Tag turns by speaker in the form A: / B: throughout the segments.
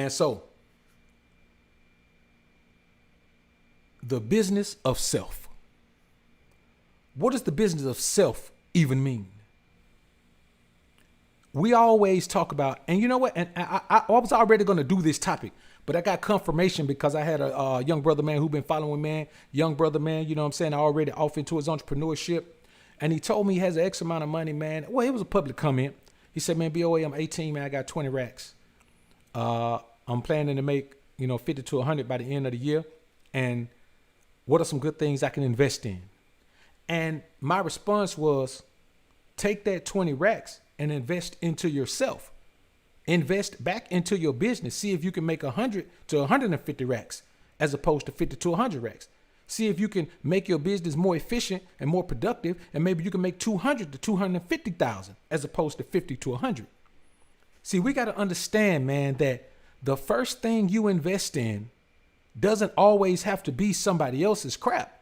A: And so the business of self. What does the business of self even mean? We always talk about, and you know what? And I was already going to do this topic, but I got confirmation because I had a young brother, man, who been following, man, young brother, man, you know what I'm saying? Already off into his entrepreneurship. And he told me he has an X amount of money, man. Well, it was a public comment. He said, man, BOA, I'm 18, man. I got 20 racks. I'm planning to make, 50 to 100 by the end of the year. And what are some good things I can invest in? And my response was, take that 20 racks and invest into yourself. Invest back into your business. See if you can make 100 to 150 racks as opposed to 50 to 100 racks. See if you can make your business more efficient and more productive, and maybe you can make 200 to 250,000 as opposed to 50 to 100. See, we got to understand, man, that the first thing you invest in doesn't always have to be somebody else's crap.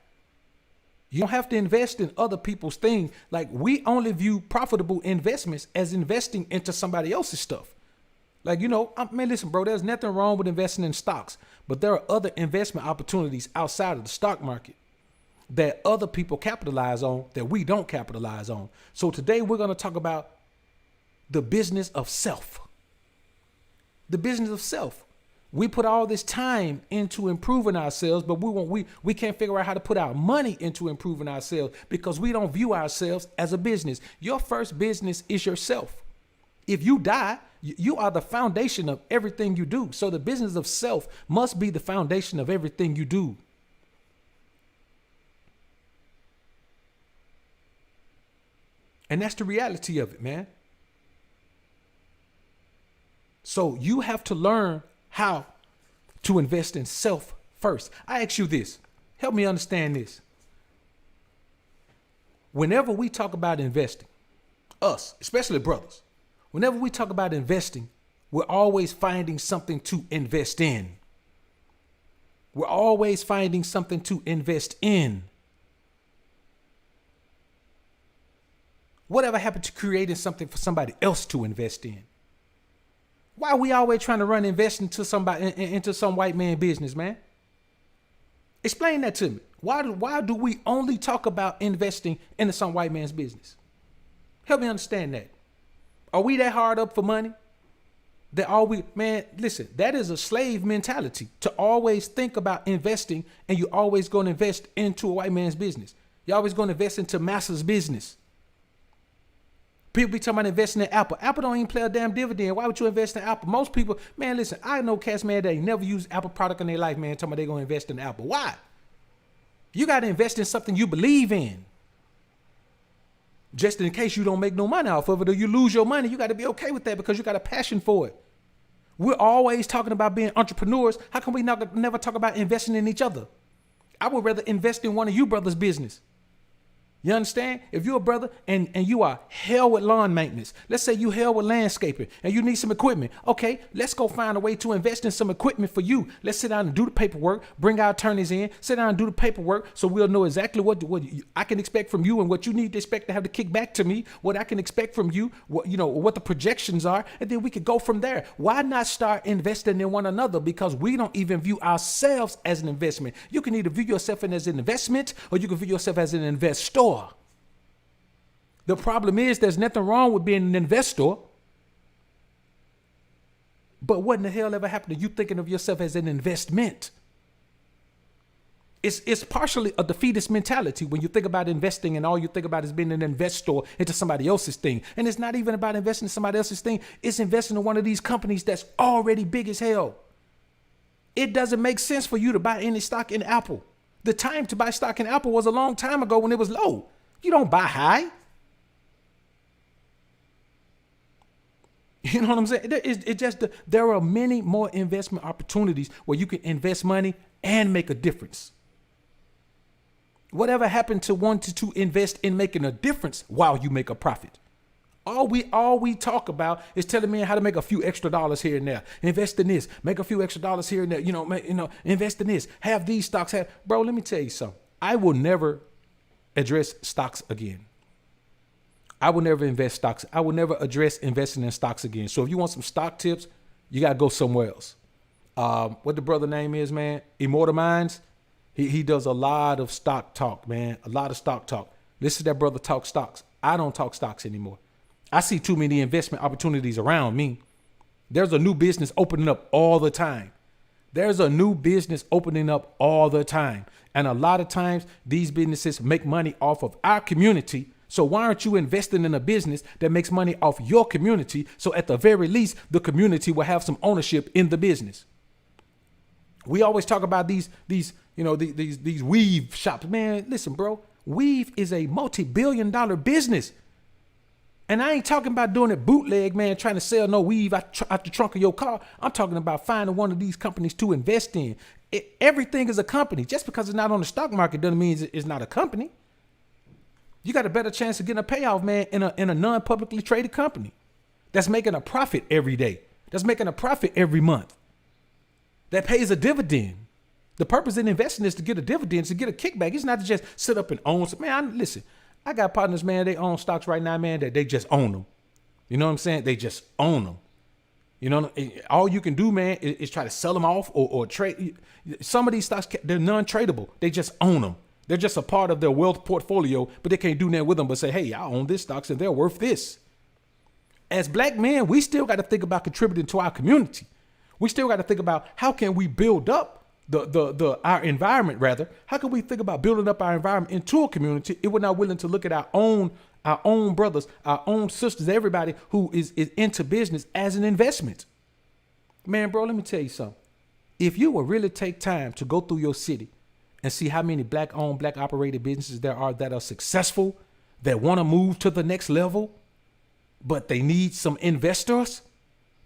A: You don't have to invest in other people's things. Like, we only view profitable investments as investing into somebody else's stuff. Like, man, listen, bro, there's nothing wrong with investing in stocks, but there are other investment opportunities outside of the stock market that other people capitalize on that we don't capitalize on. So today we're going to talk about the business of self. The business of self. We put all this time into improving ourselves, but we can't figure out how to put our money into improving ourselves because we don't view ourselves as a business. Your first business is yourself. If you die, you are the foundation of everything you do. So the business of self must be the foundation of everything you do. And that's the reality of it, man. So you have to learn how to invest in self first. I ask you this. Help me understand this. Whenever we talk about investing, us, especially brothers, whenever we talk about investing, we're always finding something to invest in. We're always finding something to invest in. Whatever happened to creating something for somebody else to invest in? Why are we always trying to run invest into some white man business, man? Explain that to me. Why do we only talk about investing into some white man's business? Help me understand that. Are we that hard up for money? Man, listen, that is a slave mentality to always think about investing, and you're always going to invest into a white man's business. You're always going to invest into masses business. People be talking about investing in Apple. Apple don't even play a damn dividend. Why would you invest in Apple? Most people, man, listen, I know cats, man, that ain't never used Apple product in their life, man, talking about they're going to invest in Apple. Why? You got to invest in something you believe in. Just in case you don't make no money off of it or you lose your money, you got to be okay with that because you got a passion for it. We're always talking about being entrepreneurs. How come we never talk about investing in each other? I would rather invest in one of you brothers' business. You understand? If you're a brother and you are hell with lawn maintenance, let's say you hell with landscaping and you need some equipment. Okay, let's go find a way to invest in some equipment for you. Let's sit down and do the paperwork, bring our attorneys in, sit down and do the paperwork so we'll know exactly what I can expect from you and what you need to expect to have to kick back to me, what I can expect from you, what the projections are, and then we could go from there. Why not start investing in one another? Because we don't even view ourselves as an investment. You can either view yourself as an investment or you can view yourself as an investor. The problem is there's nothing wrong with being an investor. But what in the hell ever happened to you thinking of yourself as an investment? It's partially a defeatist mentality when you think about investing and all you think about is being an investor into somebody else's thing. And it's not even about investing in somebody else's thing. It's investing in one of these companies that's already big as hell. It doesn't make sense for you to buy any stock in Apple. The time to buy stock in Apple was a long time ago when it was low. You don't buy high. You know what I'm saying? There are many more investment opportunities where you can invest money and make a difference. Whatever happened to wanting to invest in making a difference while you make a profit? All we talk about is telling me how to make a few extra dollars here and there. Invest in this, make a few extra dollars here and there. Invest in this. Have these stocks. Bro, let me tell you something. I will never address stocks again. I will never invest stocks. I will never address investing in stocks again. So if you want some stock tips, you got to go somewhere else. What the brother name is, man? Immortal Minds. He does a lot of stock talk, man. A lot of stock talk. Listen to that brother talk stocks. I don't talk stocks anymore. I see too many investment opportunities around me. There's a new business opening up all the time. There's a new business opening up all the time. And a lot of times these businesses make money off of our community. So why aren't you investing in a business that makes money off your community? So at the very least, the community will have some ownership in the business. We always talk about these weave shops. Man, listen, bro, weave is a multi-billion-dollar business. And I ain't talking about doing it bootleg, man, trying to sell no weave out the trunk of your car. I'm talking about finding one of these companies to invest in. Everything is a company. Just because it's not on the stock market doesn't mean it's not a company. You got a better chance of getting a payoff, man, in a non-publicly traded company that's making a profit every day, that's making a profit every month, that pays a dividend. The purpose in investing is to get a dividend, to get a kickback. It's not to just sit up and own. Man, listen, I got partners, man, they own stocks right now, man, that they just own them. You know what I'm saying? They just own them. You know, all you can do, man, is try to sell them off or trade. Some of these stocks, they're non-tradable. They just own them. They're just a part of their wealth portfolio, but they can't do nothing with them but say, hey, I own this stocks and they're worth this. As black men, we still got to think about contributing to our community. We still got to think about how can we build up our environment, rather. How can we think about building up our environment into a community if we're not willing to look at our own brothers, our own sisters, everybody who is into business as an investment? Man, bro, let me tell you something. If you will really take time to go through your city and see how many black-owned, black-operated businesses there are that are successful, that want to move to the next level, but they need some investors,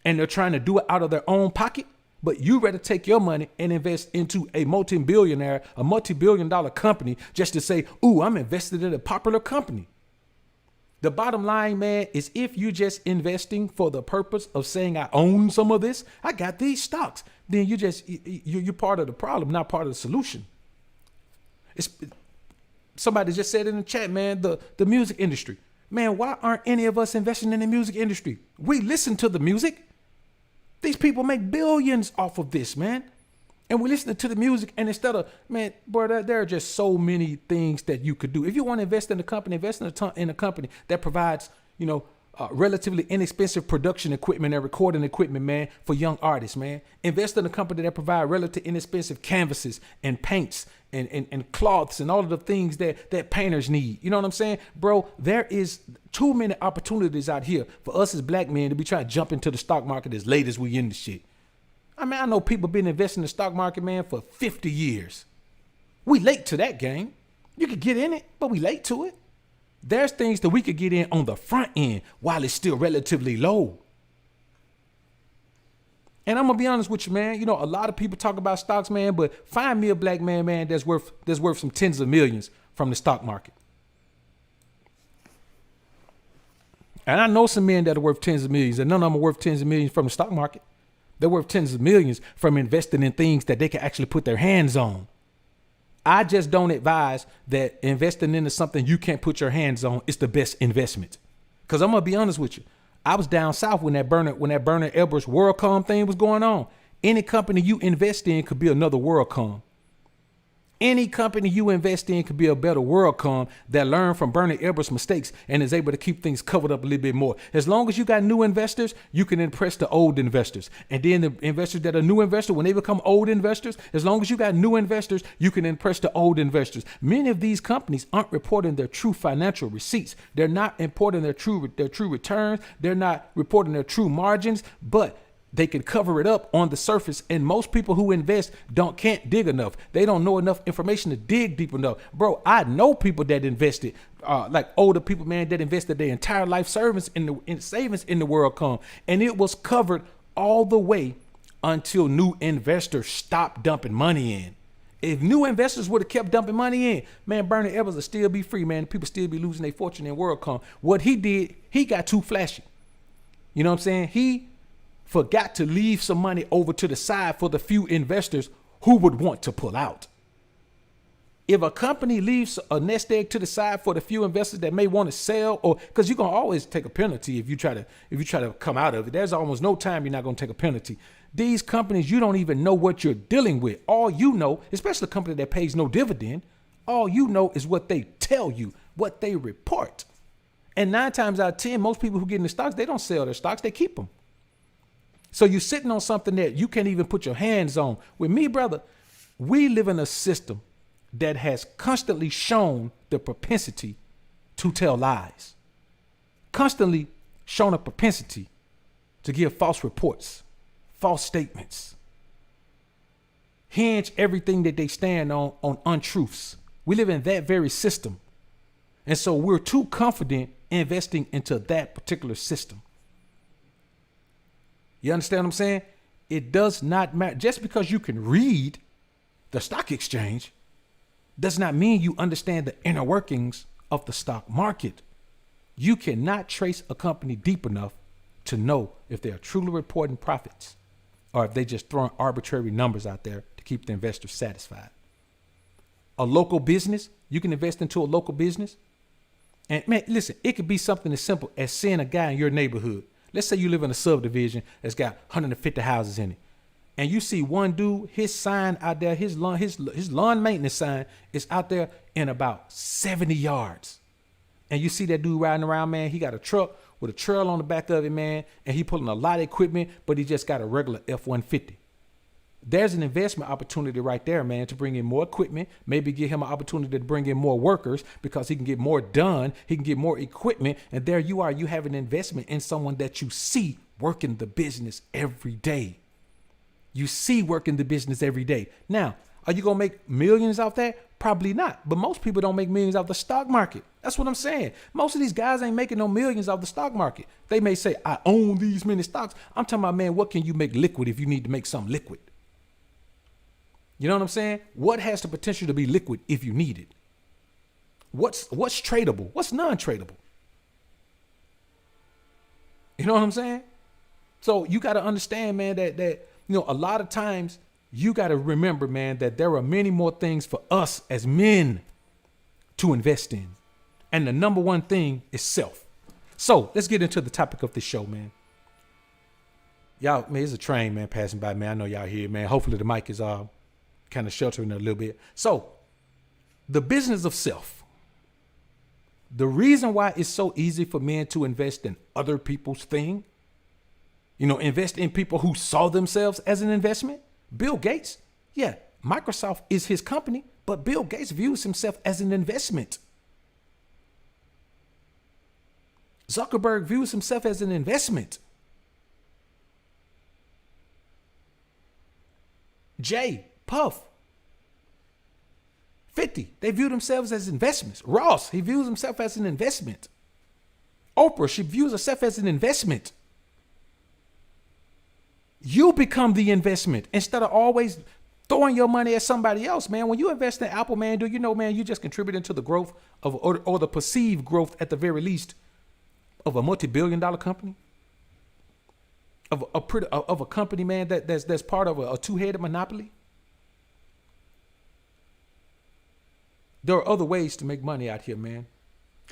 A: and they're trying to do it out of their own pocket, but you rather take your money and invest into a multi-billion-dollar company just to say, ooh, I'm invested in a popular company. The bottom line, man, is if you're just investing for the purpose of saying I own some of this, I got these stocks, then you're part of the problem, not part of the solution. Somebody just said in the chat, man, the music industry. Man, why aren't any of us investing in the music industry? We listen to the music. These people make billions off of this, man. And we listen to the music, and instead of, man, bro, there are just so many things that you could do. If you want to invest in a company, invest in a company that provides, relatively inexpensive production equipment and recording equipment, man, for young artists, man. Invest in a company that provide relatively inexpensive canvases and paints and cloths and all of the things that painters need. You know what I'm saying? Bro, there is too many opportunities out here for us as black men to be trying to jump into the stock market as late as we in the shit. I mean, I know people been investing in the stock market, man, for 50 years. We late to that game. You could get in it, but we late to it. There's things that we could get in on the front end while it's still relatively low. And I'm gonna be honest with you, man. You know, a lot of people talk about stocks, man, but find me a black man, that's worth some tens of millions from the stock market. And I know some men that are worth tens of millions, and none of them are worth tens of millions from the stock market. They're worth tens of millions from investing in things that they can actually put their hands on. I just don't advise that investing into something you can't put your hands on is the best investment. Because I'm going to be honest with you. I was down south when that Bernard Edwards WorldCom thing was going on. Any company you invest in could be another WorldCom. Any company you invest in could be a better WorldCom that learned from Bernard Edwards' mistakes and is able to keep things covered up a little bit more. As long as you got new investors, you can impress the old investors. And then the investors that are new investors, when they become old investors, as long as you got new investors, you can impress the old investors. Many of these companies aren't reporting their true financial receipts. They're not reporting their true returns. They're not reporting their true margins, but they can cover it up on the surface, and most people who invest can't dig enough. They don't know enough information to dig deep enough. Bro, I know people that invested, like older people, man, that invested their entire life savings in the WorldCom, and it was covered all the way until new investors stopped dumping money in. If new investors would have kept dumping money in, man, Bernard Edwards would still be free, man. People still be losing their fortune in WorldCom. What he did, he got too flashy. You know what I'm saying? He forgot to leave some money over to the side for the few investors who would want to pull out. If a company leaves a nest egg to the side for the few investors that may want to sell, or because you're gonna always take a penalty if you try to come out of it. There's almost no time you're not gonna take a penalty. These companies, you don't even know what you're dealing with. All you know, especially a company that pays no dividend, all you know is what they tell you, what they report. And 9 times out of 10, most people who get in the stocks, they don't sell their stocks, they keep them. So you're sitting on something that you can't even put your hands on. With me, brother, we live in a system that has constantly shown the propensity to tell lies, constantly shown a propensity to give false reports, false statements, hinge everything that they stand on untruths. We live in that very system. And so we're too confident investing into that particular system. You understand what I'm saying? It does not matter. Just because you can read the stock exchange does not mean you understand the inner workings of the stock market. You cannot trace a company deep enough to know if they are truly reporting profits or if they just throwing arbitrary numbers out there to keep the investors satisfied. A local business, you can invest into a local business. And man, listen, it could be something as simple as seeing a guy in your neighborhood. Let's say you live in a subdivision that's got 150 houses in it. And you see one dude, his sign out there, his lawn maintenance sign is out there in about 70 yards. And you see that dude riding around, man, he got a truck with a trail on the back of it, man, and he pulling a lot of equipment, but he just got a regular F-150. There's an investment opportunity right there, man, to bring in more equipment, maybe give him an opportunity to bring in more workers because he can get more done. He can get more equipment. And there you are. You have an investment in someone that you see working the business every day. You see working the business every day. Now, are you going to make millions off that? Probably not. But most people don't make millions off the stock market. That's what I'm saying. Most of these guys ain't making no millions off the stock market. They may say, I own these many stocks. I'm talking about, man, what can you make liquid if you need to make something liquid? You know what I'm saying? What has the potential to be liquid if you need it? What's tradable? What's non-tradable? You know what I'm saying? So you got to understand, man, that you know, a lot of times you got to remember, man, that there are many more things for us as men to invest in. And the number one thing is self. So let's get into the topic of this show, man. Y'all, man, there's a train, man, passing by, man. I know y'all here, man. Hopefully the mic is kind of sheltering a little bit. So the business of self. The reason why it's so easy for men to invest in other people's thing, you know, invest in people who saw themselves as an investment. Bill Gates, yeah, Microsoft is his company, but Bill Gates views himself as an investment. Zuckerberg views himself as an investment. Jay, Puff, 50, they view themselves as investments. Ross, he views himself as an investment. Oprah, she views herself as an investment. You become the investment instead of always throwing your money at somebody else, man. When you invest in Apple, man, do you know, man, you just contributing to the growth of, or the perceived growth at the very least of a multi-billion-dollar company, of a company, man, that's part of a two-headed monopoly. There are other ways to make money out here, man.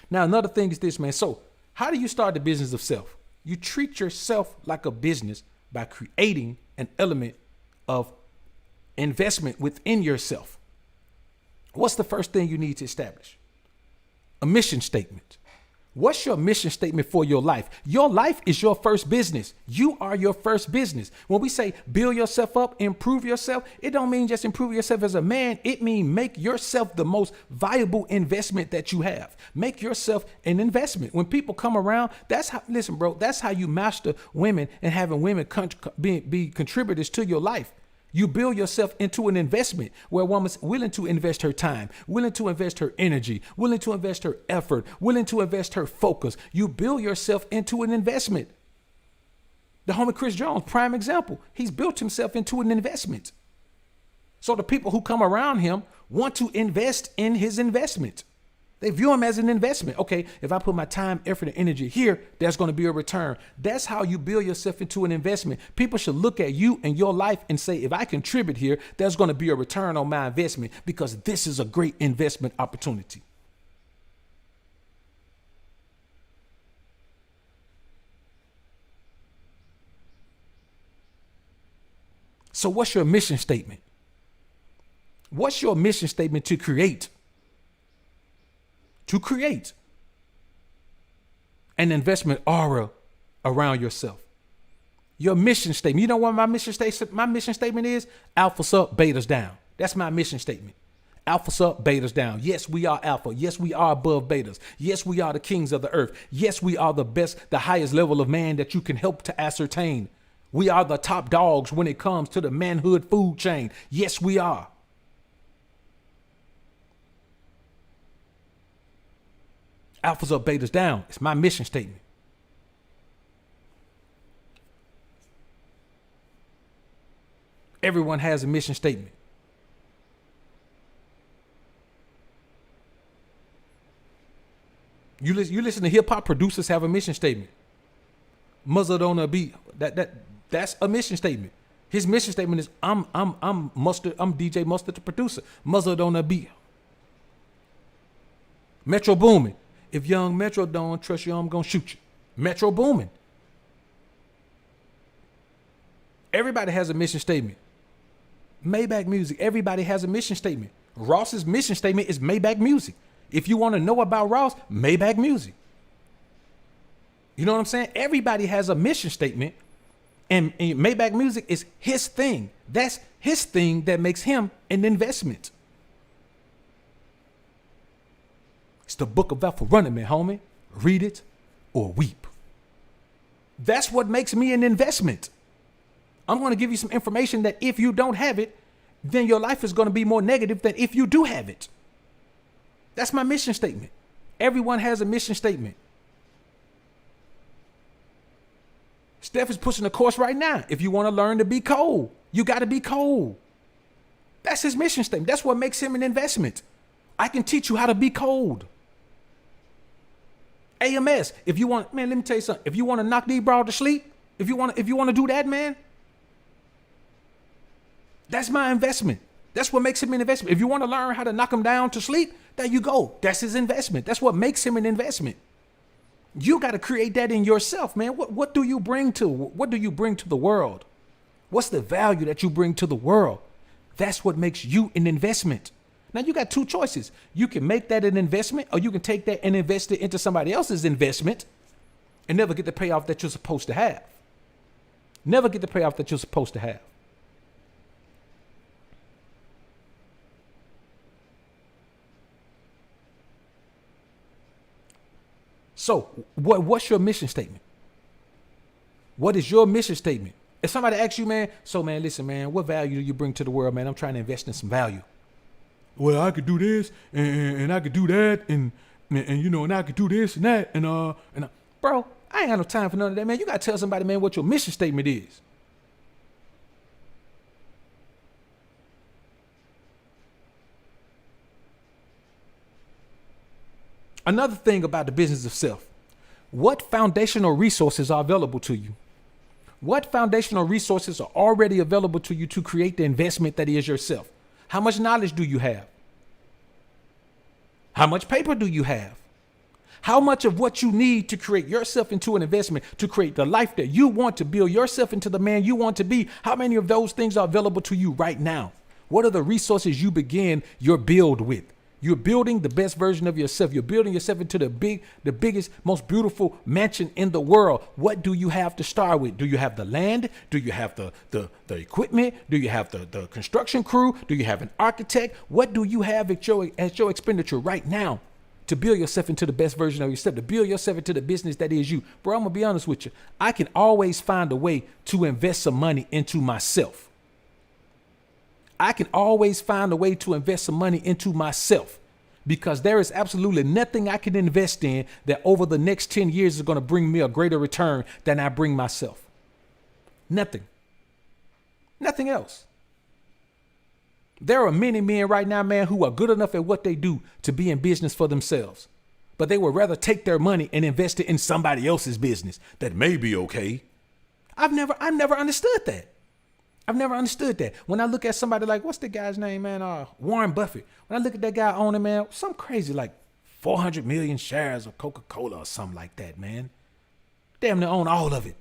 A: Now, another thing is this, man. So how do you start the business of self? You treat yourself like a business by creating an element of investment within yourself. What's the first thing you need to establish? A mission statement. What's your mission statement for your life? Your life is your first business. You are your first business. When we say build yourself up, improve yourself, it don't mean just improve yourself as a man. It means make yourself the most valuable investment that you have. Make yourself an investment. When people come around, that's how, listen, bro, that's how you master women and having women be contributors to your life. You build yourself into an investment where a woman's willing to invest her time, willing to invest her energy, willing to invest her effort, willing to invest her focus. You build yourself into an investment. The homie Chris Jones, prime example. He's built himself into an investment. So the people who come around him want to invest in his investment. They view him as an investment. Okay, if I put my time, effort, and energy here, there's going to be a return. That's how you build yourself into an investment. People should look at you and your life and say, if I contribute here, there's going to be a return on my investment because this is a great investment opportunity. So what's your mission statement? What's your mission statement to create? To create an investment aura around yourself. Your mission statement. You know what my mission statement is? Alphas up, betas down. That's my mission statement. Alphas up, betas down. Yes, we are alpha. Yes, we are above betas. Yes, we are the kings of the earth. Yes, we are the best, the highest level of man that you can help to ascertain. We are the top dogs when it comes to the manhood food chain. Yes, we are. Alphas up, betas down. It's my mission statement. Everyone has a mission statement. You listen to hip hop producers have a mission statement. Muzzled on a beat. That's a mission statement. His mission statement is I'm Mustard, I'm DJ Mustard the producer. Muzzled on a beat. Metro Boomin. If young Metro don't trust you, I'm gonna shoot you. Metro Boomin. Everybody has a mission statement. Maybach Music, everybody has a mission statement. Ross's mission statement is Maybach Music. If you want to know about Ross, Maybach Music. You know what I'm saying? Everybody has a mission statement, and Maybach Music is his thing. That's his thing that makes him an investment. It's the book of AlphaRonomy, homie. Read it or weep. That's what makes me an investment. I'm going to give you some information that if you don't have it, then your life is going to be more negative than if you do have it. That's my mission statement. Everyone has a mission statement. Steph is pushing a course right now. If you want to learn to be cold, you got to be cold. That's his mission statement. That's what makes him an investment. I can teach you how to be cold. AMS, if you want, man, let me tell you something. If you want to knock these bras to sleep, if you want to do that, man, that's my investment. That's what makes him an investment. If you want to learn how to knock him down to sleep, there you go. That's his investment. That's what makes him an investment. You got to create that in yourself, man. What do you bring to the world? What's the value that you bring to the world? That's what makes you an investment. Now you got two choices. You can make that an investment, or you can take that and invest it into somebody else's investment and never get the payoff that you're supposed to have. Never get the payoff that you're supposed to have. So what's your mission statement? What is your mission statement? If somebody asks you, man, so man, listen, man, what value do you bring to the world, man? I'm trying to invest in some value. Well, I could do this and I could do that and you know, and I could do this and that and bro, I ain't got no time for none of that, man. You gotta tell somebody, man, what your mission statement is. Another thing about the business of self, what foundational resources are available to you? What foundational resources are already available to you to create the investment that is yourself? How much knowledge do you have? How much paper do you have? How much of what you need to create yourself into an investment, to create the life that you want, to build yourself into the man you want to be? How many of those things are available to you right now? What are the resources you begin your build with? You're building the best version of yourself. You're building yourself into the biggest, most beautiful mansion in the world. What do you have to start with? Do you have the land? Do you have the equipment? Do you have the construction crew? Do you have an architect? What do you have at your expenditure right now to build yourself into the best version of yourself, to build yourself into the business that is you? Bro, I'm going to be honest with you. I can always find a way to invest some money into myself. I can always find a way to invest some money into myself, because there is absolutely nothing I can invest in that over the next 10 years is going to bring me a greater return than I bring myself. Nothing. Nothing else. There are many men right now, man, who are good enough at what they do to be in business for themselves, but they would rather take their money and invest it in somebody else's business that may be okay. I've never understood that. I've never understood that. When I look at somebody like, what's the guy's name, man? Warren Buffett. When I look at that guy owning, man, some crazy like 400 million shares of Coca-Cola or something like that, man. Damn near own all of it.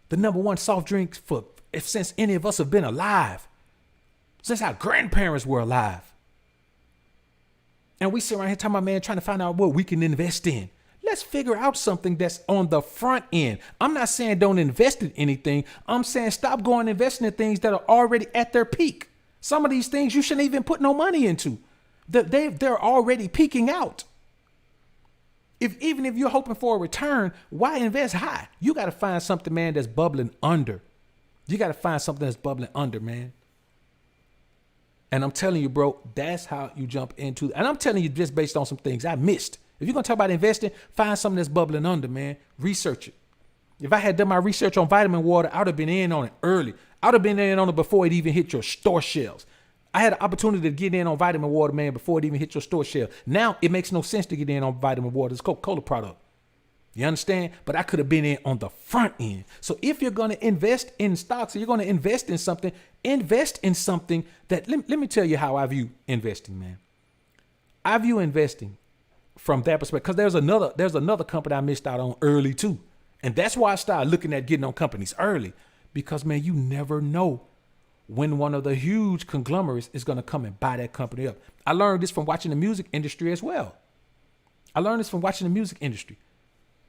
A: The number one soft drink for since any of us have been alive, since our grandparents were alive. And we sit around here talking about, man, trying to find out what we can invest in. Let's figure out something that's on the front end. I'm not saying don't invest in anything. I'm saying stop going investing in things that are already at their peak. Some of these things you shouldn't even put no money into. They're already peaking out. Even if you're hoping for a return, why invest high? You got to find something, man, that's bubbling under. You got to find something that's bubbling under, man. And I'm telling you, bro, that's how you jump into. And I'm telling you just based on some things I missed. If you're going to talk about investing, find something that's bubbling under, man. Research it. If I had done my research on vitamin water, I would have been in on it early. I would have been in on it before it even hit your store shelves. I had an opportunity to get in on vitamin water, man, before it even hit your store shelf. Now it makes no sense to get in on vitamin water. It's a Coca-Cola product. You understand? But I could have been in on the front end. So if you're going to invest in stocks, or you're going to invest in something that, let me tell you how I view investing, man. I view investing from that perspective, because there's another company I missed out on early too. And that's why I started looking at getting on companies early, because, man, you never know when one of the huge conglomerates is going to come and buy that company up. I learned this from watching the music industry as well.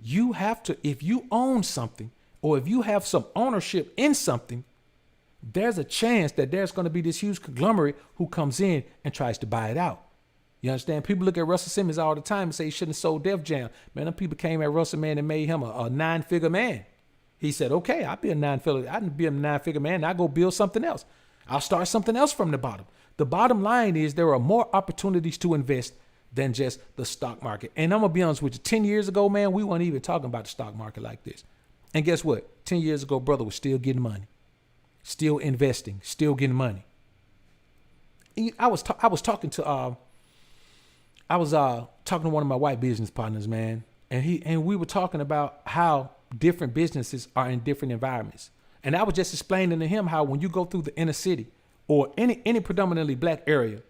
A: You have to, if you own something, or if you have some ownership in something, there's a chance that there's going to be this huge conglomerate who comes in and tries to buy it out. You understand? People look at Russell Simmons all the time and say he shouldn't have sold Def Jam. Man, them people came at Russell, man, and made him a 9-figure man. He said, okay, I can be a 9-figure man. I'll go build something else. I'll start something else from the bottom. The bottom line is there are more opportunities to invest than just the stock market. And I'm going to be honest with you, 10 years ago, man, we weren't even talking about the stock market like this. And guess what? 10 years ago, brother was still getting money, still investing, still getting money. I was talking to one of my white business partners, man, and we were talking about how different businesses are in different environments. And I was just explaining to him how when you go through the inner city or any predominantly black area,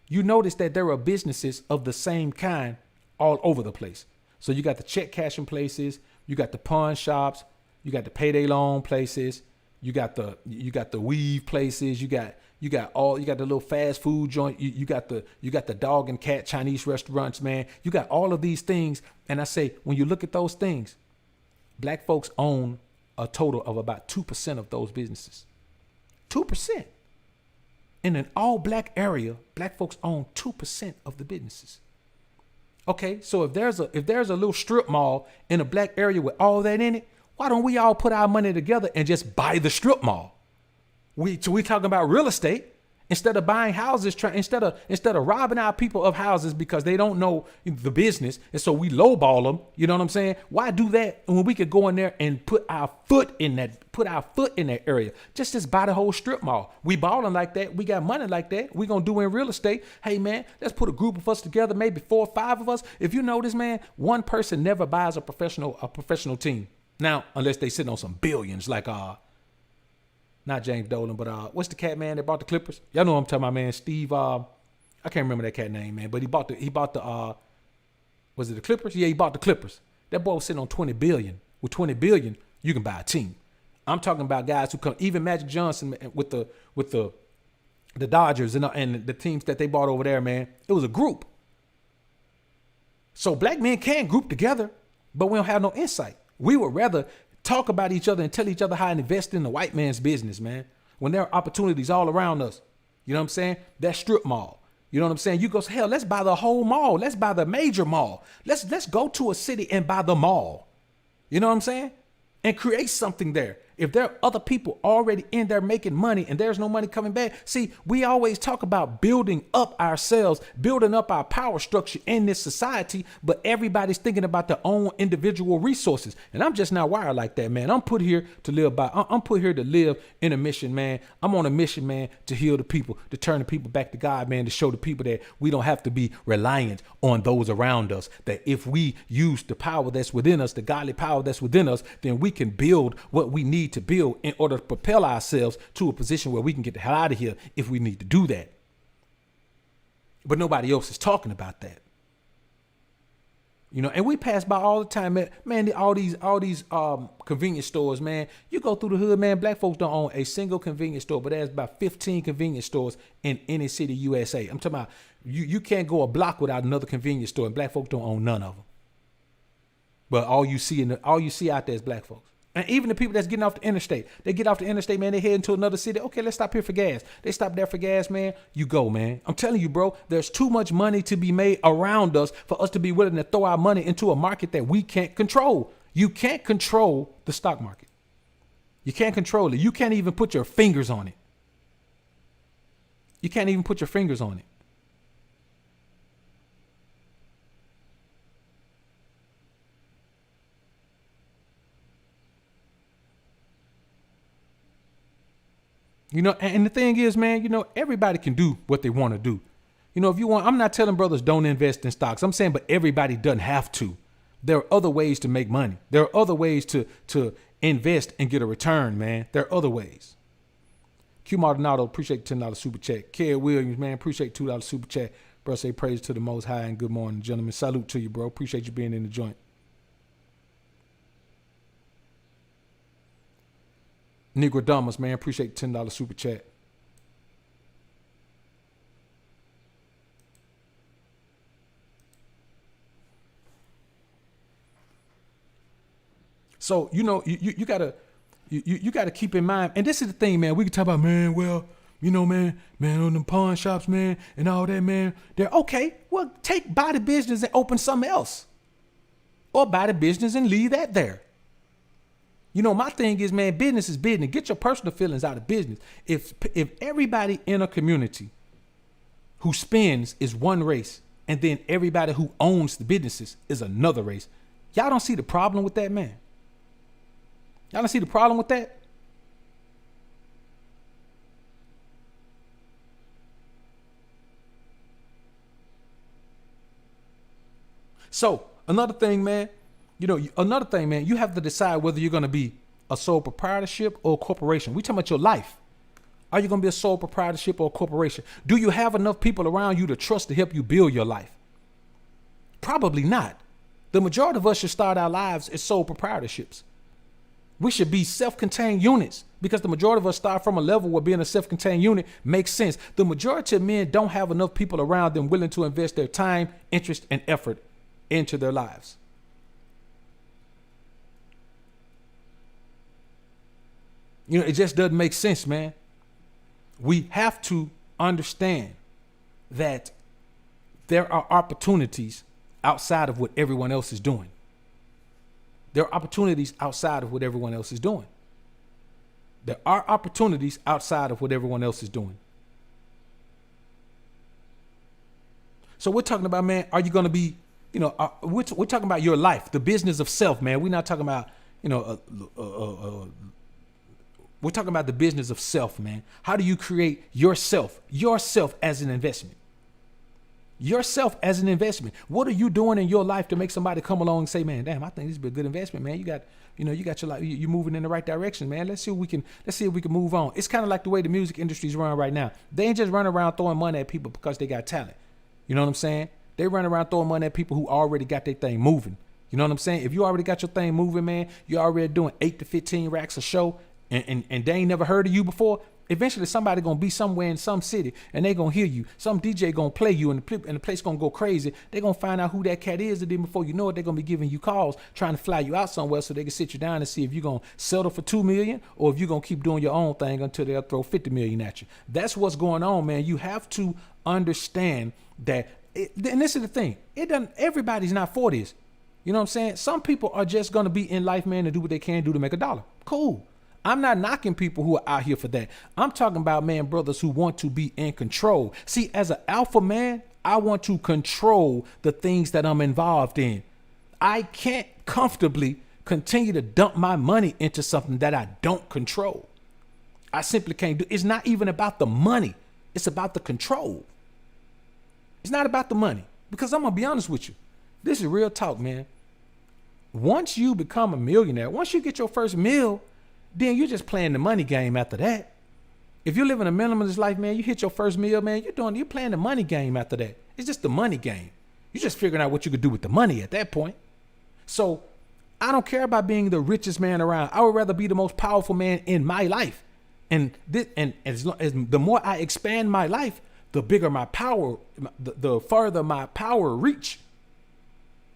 A: you notice that there are businesses of the same kind all over the place. So you got the check cashing places, you got the pawn shops, you got the payday loan places, you got the weave places, you got the little fast food joint, you got the dog and cat Chinese restaurants, man. You got all of these things. And I say, when you look at those things, black folks own a total of about 2% of those businesses. 2%. In an all black area, black folks own 2% of the businesses. Okay, so if there's a little strip mall in a black area with all that in it, why don't we all put our money together and just buy the strip mall? We talking about real estate instead of buying houses, instead of robbing our people of houses because they don't know the business, and so we lowball them. You know what I'm saying? Why do that when we could go in there and put our foot in that area? Just buy the whole strip mall. We balling like that. We got money like that. We gonna do in real estate. Hey man, let's put a group of us together, maybe 4 or 5 of us. If you notice, man, one person never buys a professional team. Now, unless they sitting on some billions, like not James Dolan, but what's the cat, man, that bought the Clippers? Y'all know what I'm talking about, man. Steve, I can't remember that cat name, man, but he bought the was it the Clippers? Yeah, he bought the Clippers. That boy was sitting on 20 billion. With 20 billion, you can buy a team. I'm talking about guys who come, even Magic Johnson with the Dodgers and the teams that they bought over there, man. It was a group. So black men can group together, but we don't have no insight. We would rather talk about each other and tell each other how to invest in the white man's business, man, when there are opportunities all around us. You know what I'm saying? That strip mall. You know what I'm saying? You go, hell, let's buy the whole mall. Let's buy the major mall. Let's go to a city and buy the mall. You know what I'm saying? And create something there. If there are other people already in there making money and there's no money coming back. See, we always talk about building up ourselves, building up our power structure in this society, but everybody's thinking about their own individual resources. And I'm just not wired like that, man. I'm put here to live in a mission, man. I'm on a mission, man, to heal the people, to turn the people back to God, man, to show the people that we don't have to be reliant on those around us, that if we use the power that's within us, the godly power that's within us, then we can build what we need to build in order to propel ourselves to a position where we can get the hell out of here if we need to do that. But nobody else is talking about that. You know, and we pass by all the time, man. All these convenience stores, man. You go through the hood, man. Black folks don't own a single convenience store, but there's about 15 convenience stores in any city, USA. I'm talking about you can't go a block without another convenience store, and black folks don't own none of them. But all you see out there is black folks. And even the people that's getting off the interstate, they get off the interstate, man, they head into another city. Okay, let's stop here for gas. They stop there for gas, man. You go, man. I'm telling you, bro, there's too much money to be made around us for us to be willing to throw our money into a market that we can't control. You can't control the stock market. You can't control it. You can't even put your fingers on it. You can't even put your fingers on it. You know, and the thing is, man, you know, everybody can do what they want to do. You know, if you want, I'm not telling brothers don't invest in stocks. I'm saying, but everybody doesn't have to. There are other ways to make money. There are other ways to invest and get a return, man. There are other ways. Q Maldonado, appreciate $10 super chat. Kerry Williams, man, appreciate $2 super chat. Bro, say praise to the Most High and good morning, gentlemen. Salute to you, bro. Appreciate you being in the joint. Negro Damas, man, appreciate $10 super chat. So, you know, you gotta keep in mind, and this is the thing, man. We can talk about, man, well, you know, man, on them pawn shops, man, and all that, man. They're okay. Well, buy the business and open something else, or buy the business and leave that there. You know, my thing is, man, business is business. Get your personal feelings out of business. If everybody in a community who spends is one race, and then everybody who owns the businesses is another race, y'all don't see the problem with that, man? Y'all don't see the problem with that? So another thing, man, you have to decide whether you're going to be a sole proprietorship or a corporation. We talking about your life. Are you going to be a sole proprietorship or a corporation? Do you have enough people around you to trust to help you build your life? Probably not. The majority of us should start our lives as sole proprietorships. We should be self-contained units because the majority of us start from a level where being a self-contained unit makes sense. The majority of men don't have enough people around them willing to invest their time, interest, and effort into their lives. You know, it just doesn't make sense, man. We have to understand that there are opportunities outside of what everyone else is doing. There are opportunities outside of what everyone else is doing. There are opportunities outside of what everyone else is doing. So we're talking about, man, are you going to be, you know, we're talking about your life, the business of self, man. We're not talking about, you know, we're talking about the business of self, man. How do you create yourself as an investment? Yourself as an investment. What are you doing in your life to make somebody come along and say, man, damn, I think this would be a good investment, man. You got your life, you're moving in the right direction, man. Let's see if we can move on. It's kind of like the way the music industry's run right now. They ain't just running around throwing money at people because they got talent. You know what I'm saying? They run around throwing money at people who already got their thing moving. You know what I'm saying? If you already got your thing moving, man, you're already doing 8 to 15 racks a show, and they ain't never heard of you before, eventually somebody gonna be somewhere in some city and they gonna hear you. Some DJ gonna play you and the place gonna go crazy. They gonna find out who that cat is, and then before you know it, they're gonna be giving you calls trying to fly you out somewhere so they can sit you down and see if you're gonna settle for $2 million or if you're gonna keep doing your own thing until they'll throw $50 million at you. That's what's going on, man. You have to understand that, and this is the thing, everybody's not for this. You know what I'm saying? Some people are just gonna be in life, man, to do what they can do to make a dollar. Cool. I'm not knocking people who are out here for that. I'm talking about, man, brothers who want to be in control. See, as an alpha man, I want to control the things that I'm involved in. I can't comfortably continue to dump my money into something that I don't control. I simply can't do. It's not even about the money. It's about the control. It's not about the money, because I'm going to be honest with you. This is real talk, man. Once you become a millionaire, once you get your first meal, then you're just playing the money game after that. If you're living a minimalist life, man, you hit your first meal, man, you're playing the money game after that. It's just the money game. You're just figuring out what you could do with the money at that point. So I don't care about being the richest man around. I would rather be the most powerful man in my life. And as the more I expand my life, the bigger my power, the further my power reach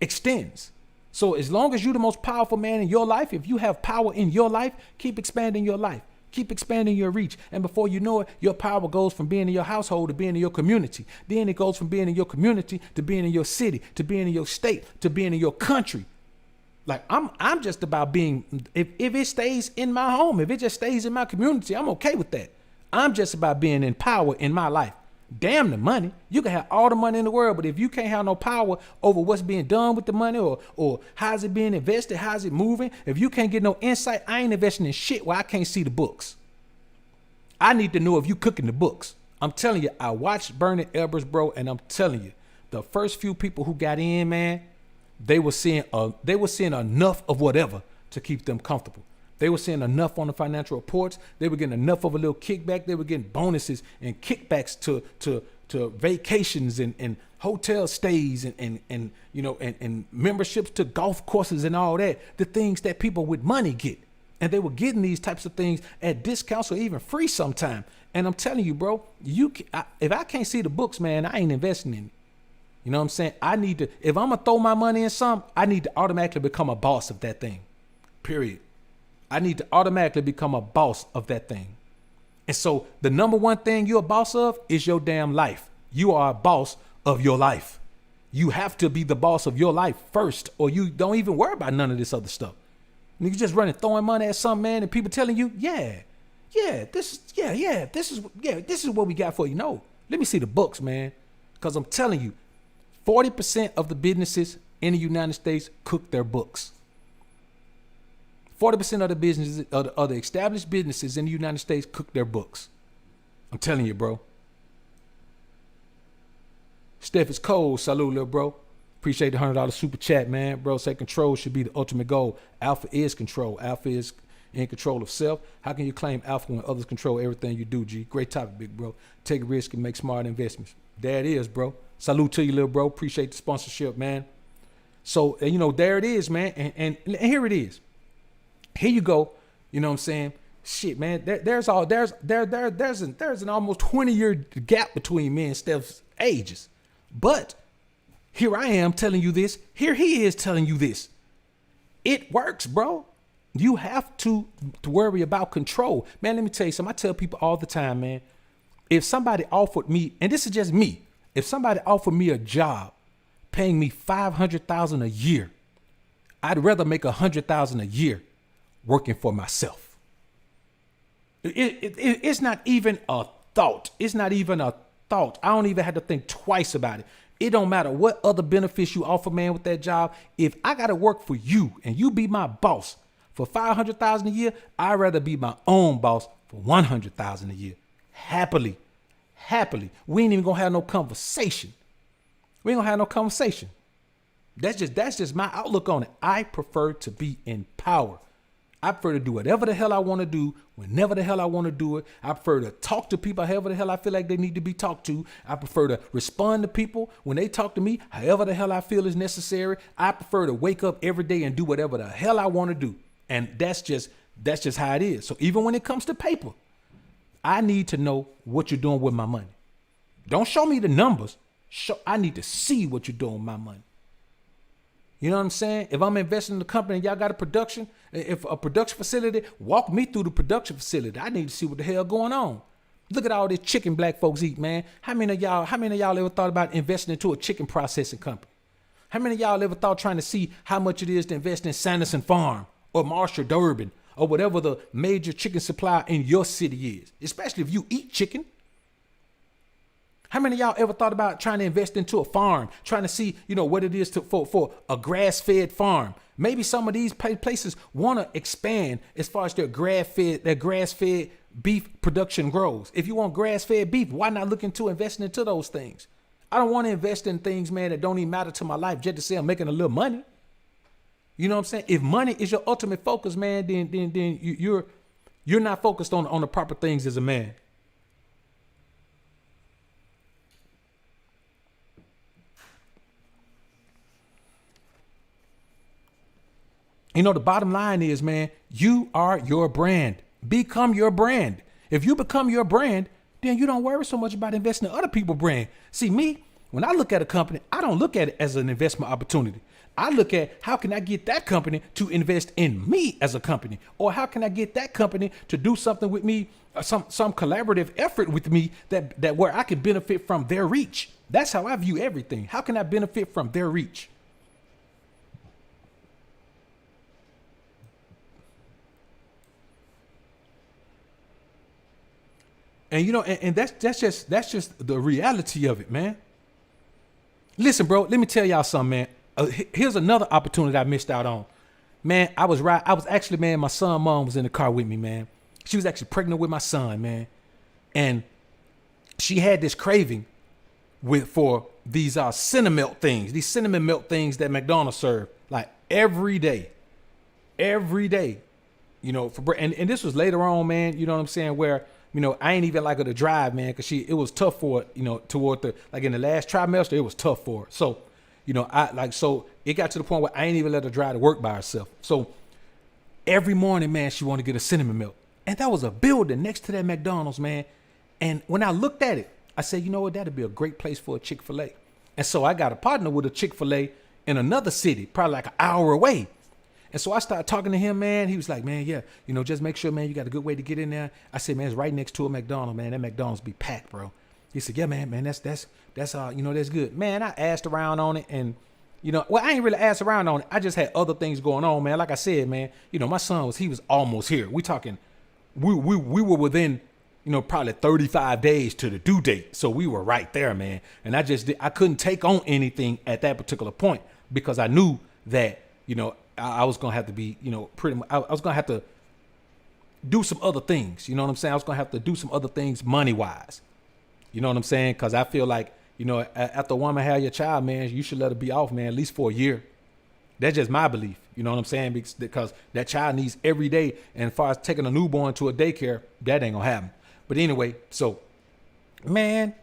A: extends. So as long as you're the most powerful man in your life, if you have power in your life, keep expanding your life. Keep expanding your reach. And before you know it, your power goes from being in your household to being in your community. Then it goes from being in your community to being in your city, to being in your state, to being in your country. Like I'm just about being, if it stays in my home, if it just stays in my community, I'm okay with that. I'm just about being in power in my life. Damn the money. You can have all the money in the world, but if you can't have no power over what's being done with the money or how's it being invested, how's it moving, if you can't get no insight, I ain't investing in shit where I can't see the books. I need to know if you cooking the books. I'm telling you, I watched Bernie Ebbers, bro, and I'm telling you, the first few people who got in, man, they were seeing enough of whatever to keep them comfortable. They were seeing enough on the financial reports. They were getting enough of a little kickback. They were getting bonuses and kickbacks to vacations and hotel stays and memberships to golf courses and all that. The things that people with money get. And they were getting these types of things at discounts or even free sometime. And I'm telling you, bro, if I can't see the books, man, I ain't investing in it. You know what I'm saying? If I'm going to throw my money in something, I need to automatically become a boss of that thing. Period. I need to automatically become a boss of that thing. And so the number one thing you're a boss of is your damn life. You are a boss of your life. You have to be the boss of your life first, or you don't even worry about none of this other stuff. You just running, throwing money at some man and people telling you, this is what we got for you. No, let me see the books, man. Because I'm telling you, 40% of the businesses in the United States cook their books. 40% of the businesses, of the established businesses in the United States cook their books. I'm telling you, bro. Steph is cold. Salute, little bro. Appreciate the $100 super chat, man. Bro, say control should be the ultimate goal. Alpha is control. Alpha is in control of self. How can you claim alpha when others control everything you do, G? Great topic, big bro. Take a risk and make smart investments. There it is, bro. Salute to you, little bro. Appreciate the sponsorship, man. So, there it is, man. And here it is. Here you go. You know what I'm saying? Shit, man. There's an almost 20-year gap between me and Steph's ages. But here I am telling you this. Here he is telling you this. It works, bro. You have to worry about control. Man, let me tell you something. I tell people all the time, man. If somebody offered me, and this is just me, if somebody offered me a job paying me $500,000 a year, I'd rather make $100,000 a year working for myself. It's not even a thought. It's not even a thought. I don't even have to think twice about it. It don't matter what other benefits you offer, man, with that job. If I got to work for you and you be my boss for $500,000 a year, I'd rather be my own boss for $100,000 a year. Happily. We ain't even gonna have no conversation. That's just my outlook on it. I prefer to be in power. I prefer to do whatever the hell I want to do, whenever the hell I want to do it. I prefer to talk to people however the hell I feel like they need to be talked to. I prefer to respond to people when they talk to me however the hell I feel is necessary. I prefer to wake up every day and do whatever the hell I want to do. And that's just how it is. So even when it comes to paper, I need to know what you're doing with my money. Don't show me the numbers. I need to see what you're doing with my money. You know what I'm saying? If I'm investing in the company and y'all got a production facility, walk me through the production facility. I need to see what the hell going on. Look at all this chicken black folks eat, man. How many of y'all ever thought about investing into a chicken processing company? How many of y'all ever thought trying to see how much it is to invest in Sanderson Farm or Marshall Durbin or whatever the major chicken supplier in your city is, especially if you eat chicken? How many of y'all ever thought about trying to invest into a farm, trying to see, what it is for a grass-fed farm? Maybe some of these places want to expand as far as their grass-fed beef production grows. If you want grass-fed beef, why not look into investing into those things? I don't want to invest in things, man, that don't even matter to my life just to say I'm making a little money. You know what I'm saying? If money is your ultimate focus, man, then you're not focused on the proper things as a man. You know, the bottom line is, man, you are your brand. Become your brand. If you become your brand, then you don't worry so much about investing in other people's brand. See, me, when I look at a company, I don't look at it as an investment opportunity. I look at how can I get that company to invest in me as a company, or how can I get that company to do something with me, some collaborative effort with me that where I can benefit from their reach. That's how I view everything. How can I benefit from their reach? And you know, and that's just the reality of it, man. Listen, bro, let me tell y'all something, man. Here's another opportunity I missed out on. Man, I was actually, man, my son's mom was in the car with me, man. She was actually pregnant with my son, man. And she had this craving for these cinnamon melt things that McDonald's serve, like every day, you know, and this was later on, man, you know what I'm saying, where, you know, I ain't even like her to drive, man, because it was tough for her, you know, toward in the last trimester, it was tough for her. So, you know, so it got to the point where I ain't even let her drive to work by herself. So every morning, man, she wanted to get a cinnamon milk. And that was a building next to that McDonald's, man. And when I looked at it, I said, you know what, that'd be a great place for a Chick-fil-A. And so I got a partner with a Chick-fil-A in another city, probably like an hour away. And so I started talking to him, man. He was like, man, yeah, you know, just make sure, man, you got a good way to get in there. I said, man, it's right next to a McDonald's, man. That McDonald's be packed, bro. He said, yeah, man, that's you know, that's good. Man, I asked around on it, and, you know, well, I ain't really asked around on it. I just had other things going on, man. Like I said, man, you know, my son he was almost here. We were within, you know, probably 35 days to the due date. So we were right there, man. And I couldn't take on anything at that particular point because I knew that, you know, I was going to have to be, you know, pretty much, I was going to have to do some other things. You know what I'm saying? I was going to have to do some other things money wise. You know what I'm saying? Because I feel like, you know, after a woman have your child, man, you should let her be off, man, at least for a year. That's just my belief. You know what I'm saying? Because that child needs every day. And as far as taking a newborn to a daycare, that ain't going to happen. But anyway, so, man,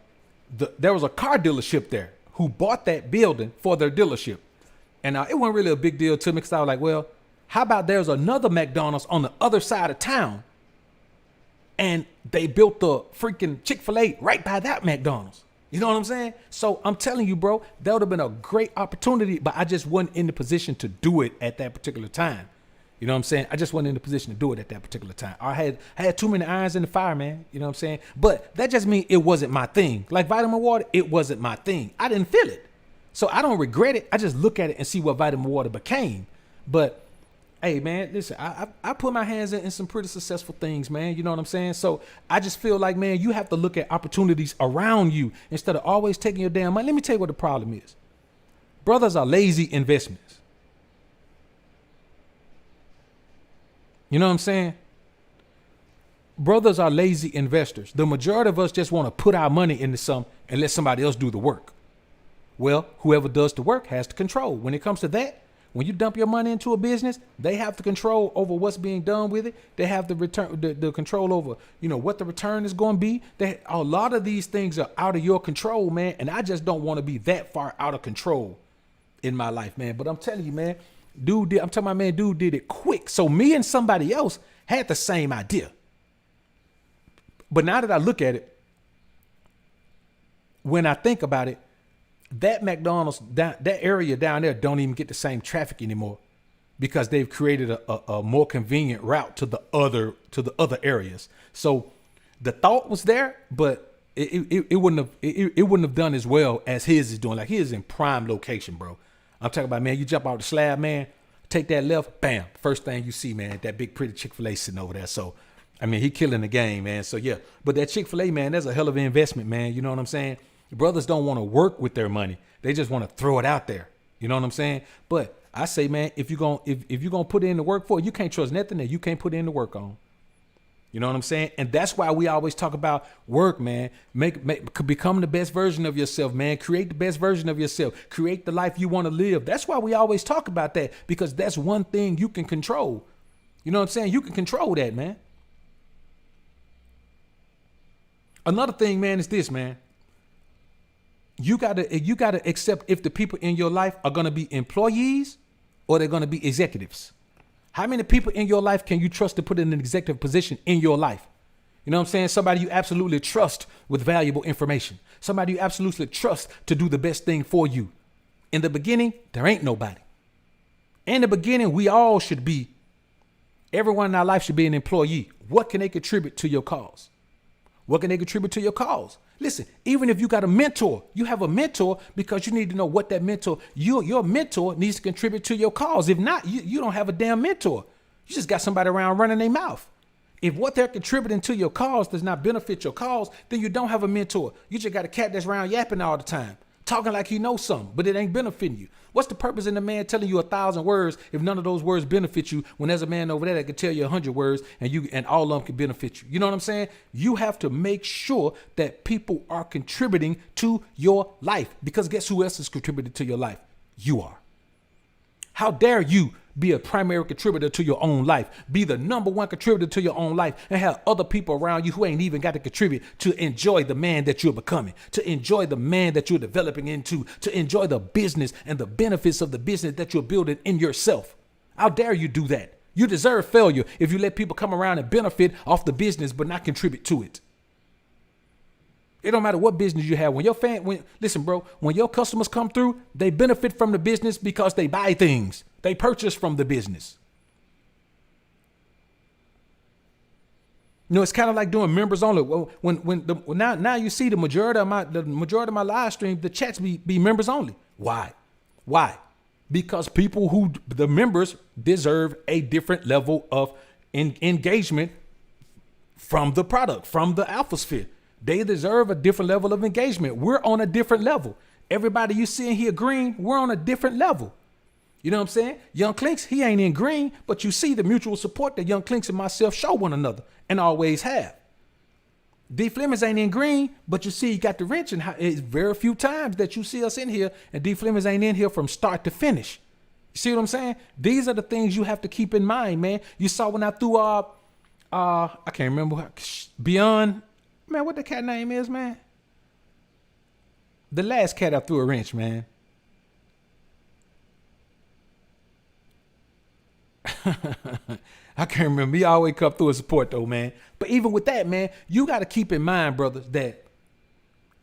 A: there was a car dealership there who bought that building for their dealership. And it wasn't really a big deal to me because I was like, well, how about there's another McDonald's on the other side of town and they built the freaking Chick-fil-A right by that McDonald's. You know what I'm saying? So I'm telling you, bro, that would have been a great opportunity, but I just wasn't in the position to do it at that particular time. You know what I'm saying? I just wasn't in the position to do it at that particular time. I had too many irons in the fire, man. You know what I'm saying? But that just means it wasn't my thing. Like vitamin water, it wasn't my thing. I didn't feel it. So I don't regret it. I just look at it and see what vitamin water became. But hey, man, listen, I put my hands in some pretty successful things, man. You know what I'm saying? So I just feel like, man, you have to look at opportunities around you instead of always taking your damn money. Let me tell you what the problem is. Brothers are lazy investments. You know what I'm saying? Brothers are lazy investors. The majority of us just want to put our money into something and let somebody else do the work. Well, whoever does the work has the control. When it comes to that, when you dump your money into a business, they have the control over what's being done with it. They have the return, the control over, you know, what the return is going to be. A lot of these things are out of your control, man. And I just don't want to be that far out of control in my life, man. But I'm telling you, man, dude did it quick. So me and somebody else had the same idea. But now that I look at it, when I think about it, that McDonald's, that area down there don't even get the same traffic anymore because they've created a more convenient route to the other areas. So the thought was there, but it wouldn't have done as well as his is doing. Like his is in prime location, bro. I'm talking about, man, you jump out the slab, man, take that left, bam. First thing you see, man, that big pretty Chick-fil-A sitting over there. So, I mean, he killing the game, man. So yeah, but that Chick-fil-A, man, that's a hell of an investment, man. You know what I'm saying? Brothers don't want to work with their money. They just want to throw it out there. You know what I'm saying? But I say, man, if you're gonna put in the work for it, you can't trust nothing that you can't put in the work on. You know what I'm saying? And that's why we always talk about work, man. Become the best version of yourself, man. Create the best version of yourself. Create the life you want to live. That's why we always talk about that, because that's one thing you can control. You know what I'm saying? You can control that, man. Another thing, man, is this, man. You gotta accept if the people in your life are gonna be employees or they're gonna be executives. How many people in your life can you trust to put in an executive position in your life? You know what I'm saying? Somebody you absolutely trust with valuable information. Somebody you absolutely trust to do the best thing for you. In the beginning, there ain't nobody. In the beginning, we all should be, everyone in our life should be an employee. What can they contribute to your cause? What can they contribute to your cause? Listen, even if you got a mentor, you have a mentor because you need to know what that mentor, your mentor needs to contribute to your cause. If not, you don't have a damn mentor. You just got somebody around running their mouth. If what they're contributing to your cause does not benefit your cause, then you don't have a mentor. You just got a cat that's around yapping all the time, talking like he knows something, but it ain't benefiting you. What's the purpose in the man telling you 1,000 words if none of those words benefit you when there's a man over there that can tell you 100 words and all of them can benefit you? You know what I'm saying? You have to make sure that people are contributing to your life, because guess who else is contributing to your life? You are. How dare you be a primary contributor to your own life, be the number one contributor to your own life, and have other people around you who ain't even got to contribute to enjoy the man that you're becoming, to enjoy the man that you're developing into, to enjoy the business and the benefits of the business that you're building in yourself. How dare you do that? You deserve failure if you let people come around and benefit off the business but not contribute to it. It don't matter what business you have. Listen, bro, when your customers come through, they benefit from the business because they buy things. They purchase from the business. You know, it's kind of like doing members only. Well, now you see the majority of my live stream, the chats be members only. Why? Because the members deserve a different level of engagement from the product, from the alphasphere. They deserve a different level of engagement. We're on a different level. Everybody you see in here green, we're on a different level. You know what I'm saying? Young Clinks, he ain't in green, but you see the mutual support that Young Clinks and myself show one another and always have. D Flemings ain't in green, but you see he got the wrench, and it's very few times that you see us in here and D Flemings ain't in here from start to finish. You see what I'm saying? These are the things you have to keep in mind, man. You saw when I threw I can't remember, Beyond. Man, what the cat name is, man? The last cat I threw a wrench, man. I can't remember. He always come through a support though, man. But even with that, man, you got to keep in mind, brothers, that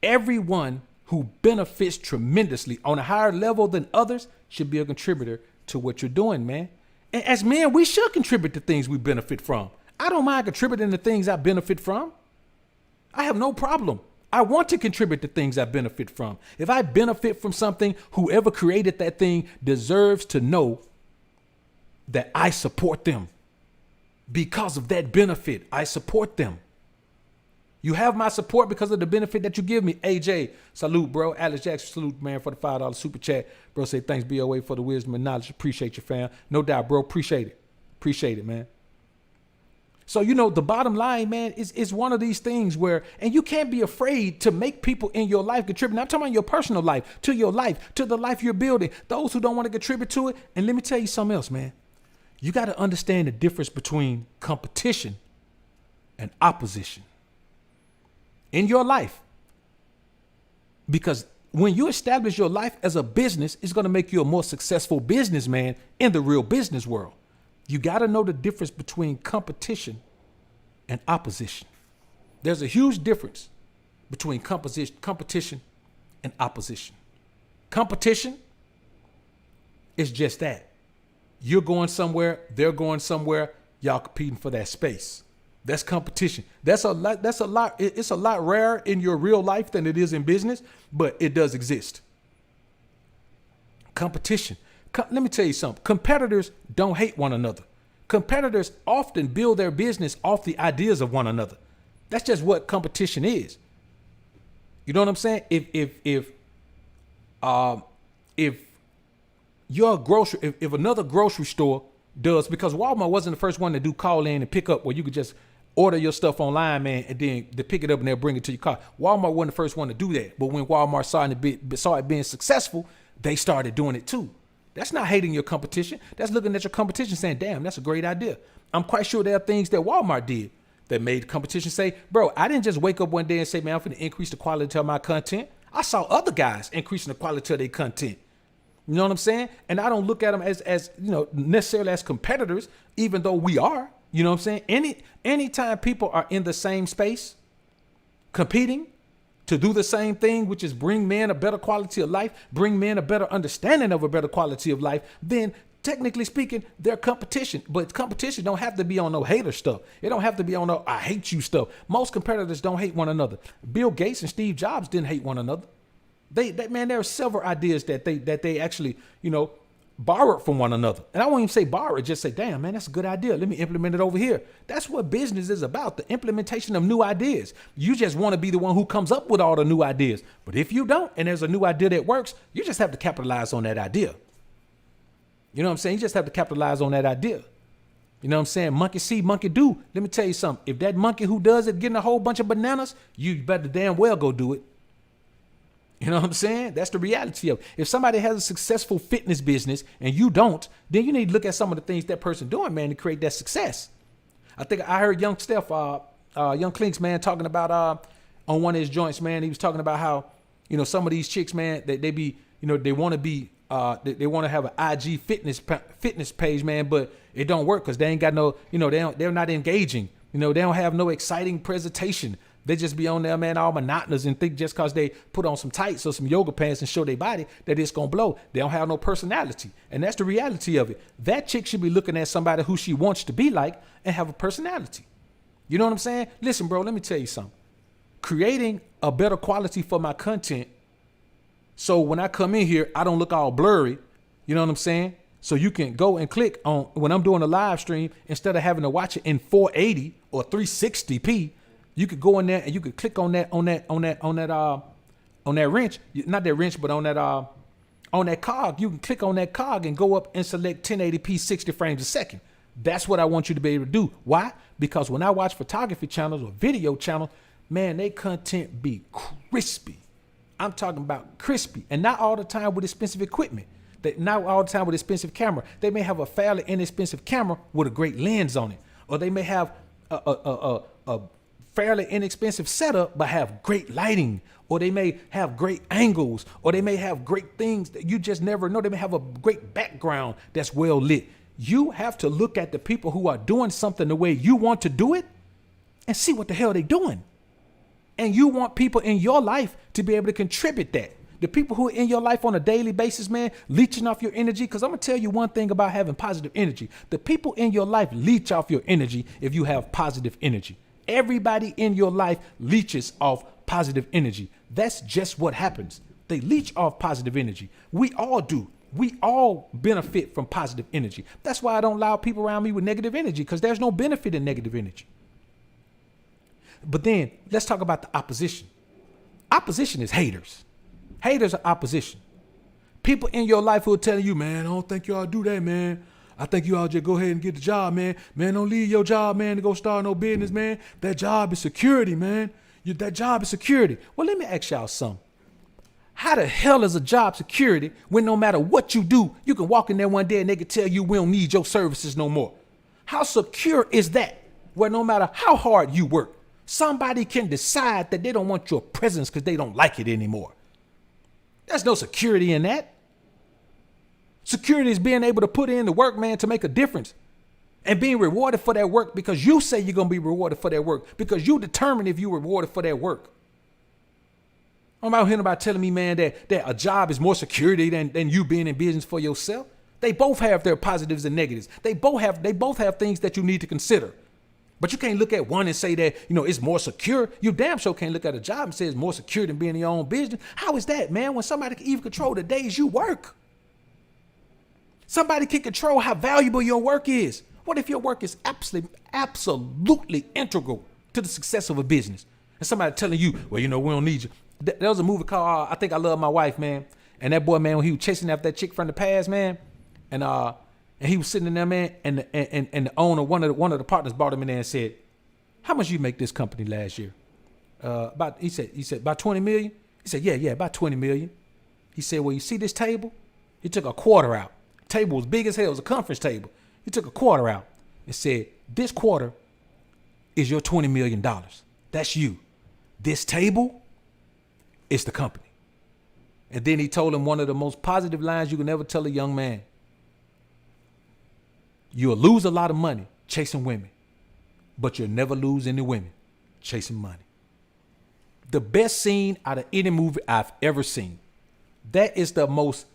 A: everyone who benefits tremendously on a higher level than others should be a contributor to what you're doing, man. And as men, we should contribute to things we benefit from. I don't mind contributing to things I benefit from. I have no problem. I want to contribute to things I benefit from. If I benefit from something, whoever created that thing deserves to know that I support them. Because of that benefit, I support them. You have my support because of the benefit that you give me. AJ, salute, bro. Alex Jackson, salute, man, for the $5 super chat. Bro, say thanks, BOA, for the wisdom and knowledge. Appreciate you, fam. No doubt, bro. Appreciate it. Appreciate it, man. So, you know, the bottom line, man, is one of these things where, and you can't be afraid to make people in your life contribute. I'm talking about your personal life, to the life you're building, those who don't want to contribute to it. And let me tell you something else, man. You got to understand the difference between competition and opposition in your life. Because when you establish your life as a business, it's going to make you a more successful businessman in the real business world. You got to know the difference between competition and opposition. There's a huge difference between competition and opposition. Competition is just that. You're going somewhere, they're going somewhere, y'all competing for that space. That's competition. It's a lot rarer in your real life than it is in business, but it does exist. Competition. Let me tell you something. Competitors don't hate one another. Competitors often build their business off the ideas of one another. That's just what competition is. You know what I'm saying? If another grocery store does, because Walmart wasn't the first one to do call in and pick up where you could just order your stuff online, man, and then they pick it up and they'll bring it to your car. Walmart wasn't the first one to do that. But when Walmart saw it being successful, they started doing it too. That's not hating your competition. That's looking at your competition saying, damn, that's a great idea. I'm quite sure there are things that Walmart did that made competition say, bro, I didn't just wake up one day and say, man, I'm going to increase the quality of my content. I saw other guys increasing the quality of their content. You know what I'm saying? And I don't look at them as necessarily as competitors, even though we are. You know what I'm saying? Anytime people are in the same space, competing to do the same thing, which is bring men a better quality of life, bring men a better understanding of a better quality of life, then technically speaking, they're competition. But competition don't have to be on no hater stuff. It don't have to be on no I hate you stuff. Most competitors don't hate one another. Bill Gates and Steve Jobs didn't hate one another. There are several ideas that they actually, borrowed from one another. And I won't even say borrow, just say, damn, man, that's a good idea. Let me implement it over here. That's what business is about, the implementation of new ideas. You just want to be the one who comes up with all the new ideas. But if you don't, and there's a new idea that works, you just have to capitalize on that idea. You know what I'm saying? You just have to capitalize on that idea. You know what I'm saying? Monkey see, monkey do. Let me tell you something. If that monkey who does it getting a whole bunch of bananas, you better damn well go do it. You know what I'm saying? That's the reality of it. If somebody has a successful fitness business and you don't, then you need to look at some of the things that person doing, man, to create that success. I think I heard young Steph, young Clinks, man, talking about on one of his joints, man. He was talking about how, some of these chicks, man, they be, they want to be, they want to have an IG fitness page, man, but it don't work because they ain't got no, they're not engaging. They don't have no exciting presentation. They just be on there, man, all monotonous and think just because they put on some tights or some yoga pants and show their body that it's going to blow. They don't have no personality. And that's the reality of it. That chick should be looking at somebody who she wants to be like and have a personality. You know what I'm saying? Listen, bro, let me tell you something. Creating a better quality for my content so when I come in here, I don't look all blurry. You know what I'm saying? So you can go and click on when I'm doing a live stream, instead of having to watch it in 480 or 360p, you could go in there and you could click on that wrench, not that wrench, but on that cog. You can click on that cog and go up and select 1080p 60 frames a second. That's what I want you to be able to do. Why? Because when I watch photography channels or video channels, man, they content be crispy. I'm talking about crispy, and not all the time with expensive equipment. Not all the time with expensive camera. They may have a fairly inexpensive camera with a great lens on it, or they may have a fairly inexpensive setup but have great lighting, or they may have great angles, or they may have great things that you just never know. They may have a great background that's well lit. You have to look at the people who are doing something the way you want to do it and see what the hell they're doing. And you want people in your life to be able to contribute that. The people who are in your life on a daily basis, man, leeching off your energy. Because I'm going to tell you one thing about having positive energy. The people in your life leech off your energy if you have positive energy. Everybody in your life leeches off positive energy. That's just what happens. They leech off positive energy. We all do. We all benefit from positive energy. That's why I don't allow people around me with negative energy, because there's no benefit in negative energy. But then let's talk about the opposition. Opposition is haters. Haters are opposition. People in your life who are telling you, man, I don't think you ought to do that, man. I think you ought to just go ahead and get the job, man. Man, don't leave your job, man, to go start no business, man. That job is security, man. That job is security. Well, let me ask y'all something. How the hell is a job security when no matter what you do, you can walk in there one day and they can tell you we don't need your services no more? How secure is that? Where no matter how hard you work, somebody can decide that they don't want your presence because they don't like it anymore. There's no security in that. Security is being able to put in the work, man, to make a difference and being rewarded for that work because you say you're going to be rewarded for that work, because you determine if you're rewarded for that work. I'm out here about telling me, man, that a job is more security than you being in business for yourself. They both have their positives and negatives. They both have things that you need to consider. But you can't look at one and say that, it's more secure. You damn sure can't look at a job and say it's more secure than being in your own business. How is that, man, when somebody can even control the days you work? Somebody can control how valuable your work is. What if your work is absolutely integral to the success of a business? And somebody telling you, well, we don't need you. There was a movie called I Think I Love My Wife, man. And that boy, man, when he was chasing after that chick from the past, man, and he was sitting in there, man, and the owner, one of the partners brought him in there and said, how much you make this company last year? He said, about 20 million? He said, yeah, about 20 million. He said, well, you see this table? He took a quarter out. The table was big as hell. It was a conference table. He took a quarter out and said, this quarter is your $20 million. That's you. This table is the company. And then he told him one of the most positive lines you can ever tell a young man. You'll lose a lot of money chasing women, but you'll never lose any women chasing money. The best scene out of any movie I've ever seen. That is the most,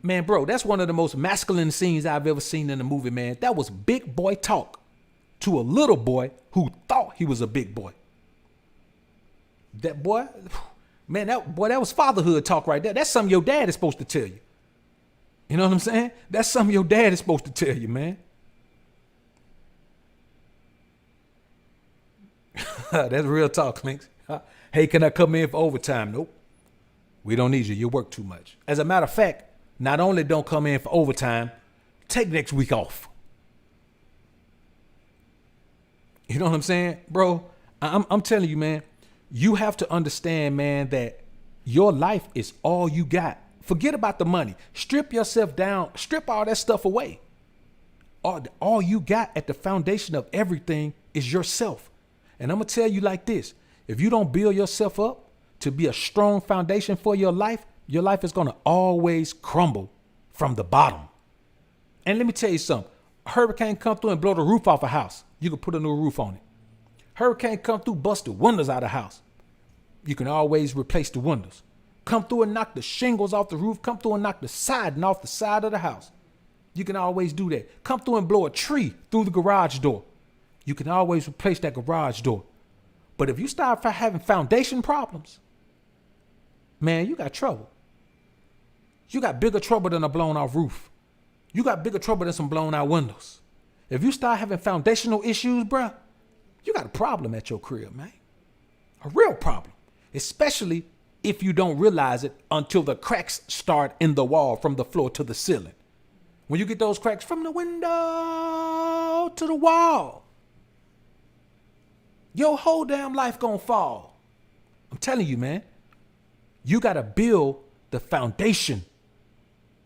A: man, bro, that's one of the most masculine scenes I've ever seen in a movie, man. That was big boy talk to a little boy who thought he was a big boy. That boy, man, that was fatherhood talk right there. That's something your dad is supposed to tell you. You know what I'm saying? That's something your dad is supposed to tell you, man. That's real talk, Links. Hey, can I come in for overtime? Nope. We don't need you. You work too much. As a matter of fact, not only don't come in for overtime, take next week off. You know what I'm saying? Bro, I'm telling you, man, you have to understand, man, that your life is all you got. Forget about the money. Strip yourself down. Strip all that stuff away. All you got at the foundation of everything is yourself. And I'm going to tell you like this. If you don't build yourself up to be a strong foundation for your life is going to always crumble from the bottom. And let me tell you something. A hurricane come through and blow the roof off a house. You can put a new roof on it. Hurricane come through, bust the windows out of the house. You can always replace the windows. Come through and knock the shingles off the roof. Come through and knock the siding off the side of the house. You can always do that. Come through and blow a tree through the garage door. You can always replace that garage door. But if you start having foundation problems, man, you got trouble. You got bigger trouble than a blown off roof. You got bigger trouble than some blown out windows. If you start having foundational issues, bruh, you got a problem at your crib, man. A real problem. Especially if you don't realize it until the cracks start in the wall from the floor to the ceiling. When you get those cracks from the window to the wall, your whole damn life gonna fall. I'm telling you, man. You gotta build the foundation.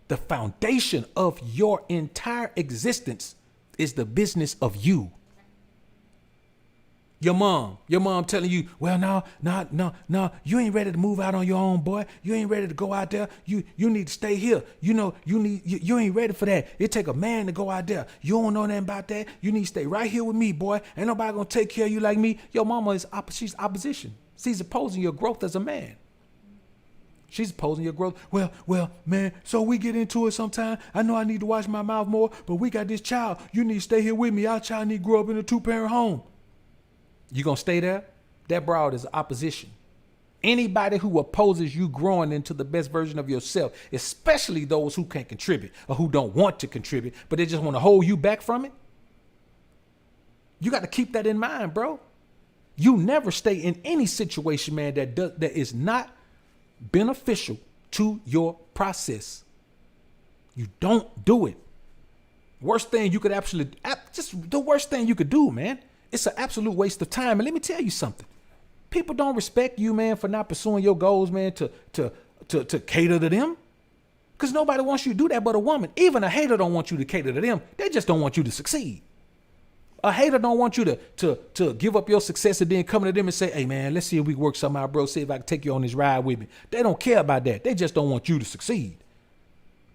A: The foundation of your entire existence is the business of you. Your mom telling you, well, no, you ain't ready to move out on your own, boy. You ain't ready to go out there. You need to stay here. You know, you ain't ready for that. It take a man to go out there. You don't know nothing about that. You need to stay right here with me, boy. Ain't nobody gonna take care of you like me. Your mama is she's opposition. She's opposing your growth as a man. She's opposing your growth. Well, man, so we get into it sometime. I know I need to watch my mouth more, but we got this child. You need to stay here with me. Our child need to grow up in a 2-parent home. You gonna stay there? That broad is opposition. Anybody who opposes you growing into the best version of yourself, especially those who can't contribute or who don't want to contribute, but they just want to hold you back from it. You got to keep that in mind, bro. You never stay in any situation, man, that is not beneficial to your process. You don't do it. Worst thing you could the worst thing you could do, man. It's an absolute waste of time. And let me tell you something. People don't respect you, man, for not pursuing your goals, man, to cater to them. Because nobody wants you to do that but a woman. Even a hater don't want you to cater to them. They just don't want you to succeed. A hater don't want you to give up your success and then come to them and say, hey, man, let's see if we can work something out, bro. See if I can take you on this ride with me. They don't care about that. They just don't want you to succeed.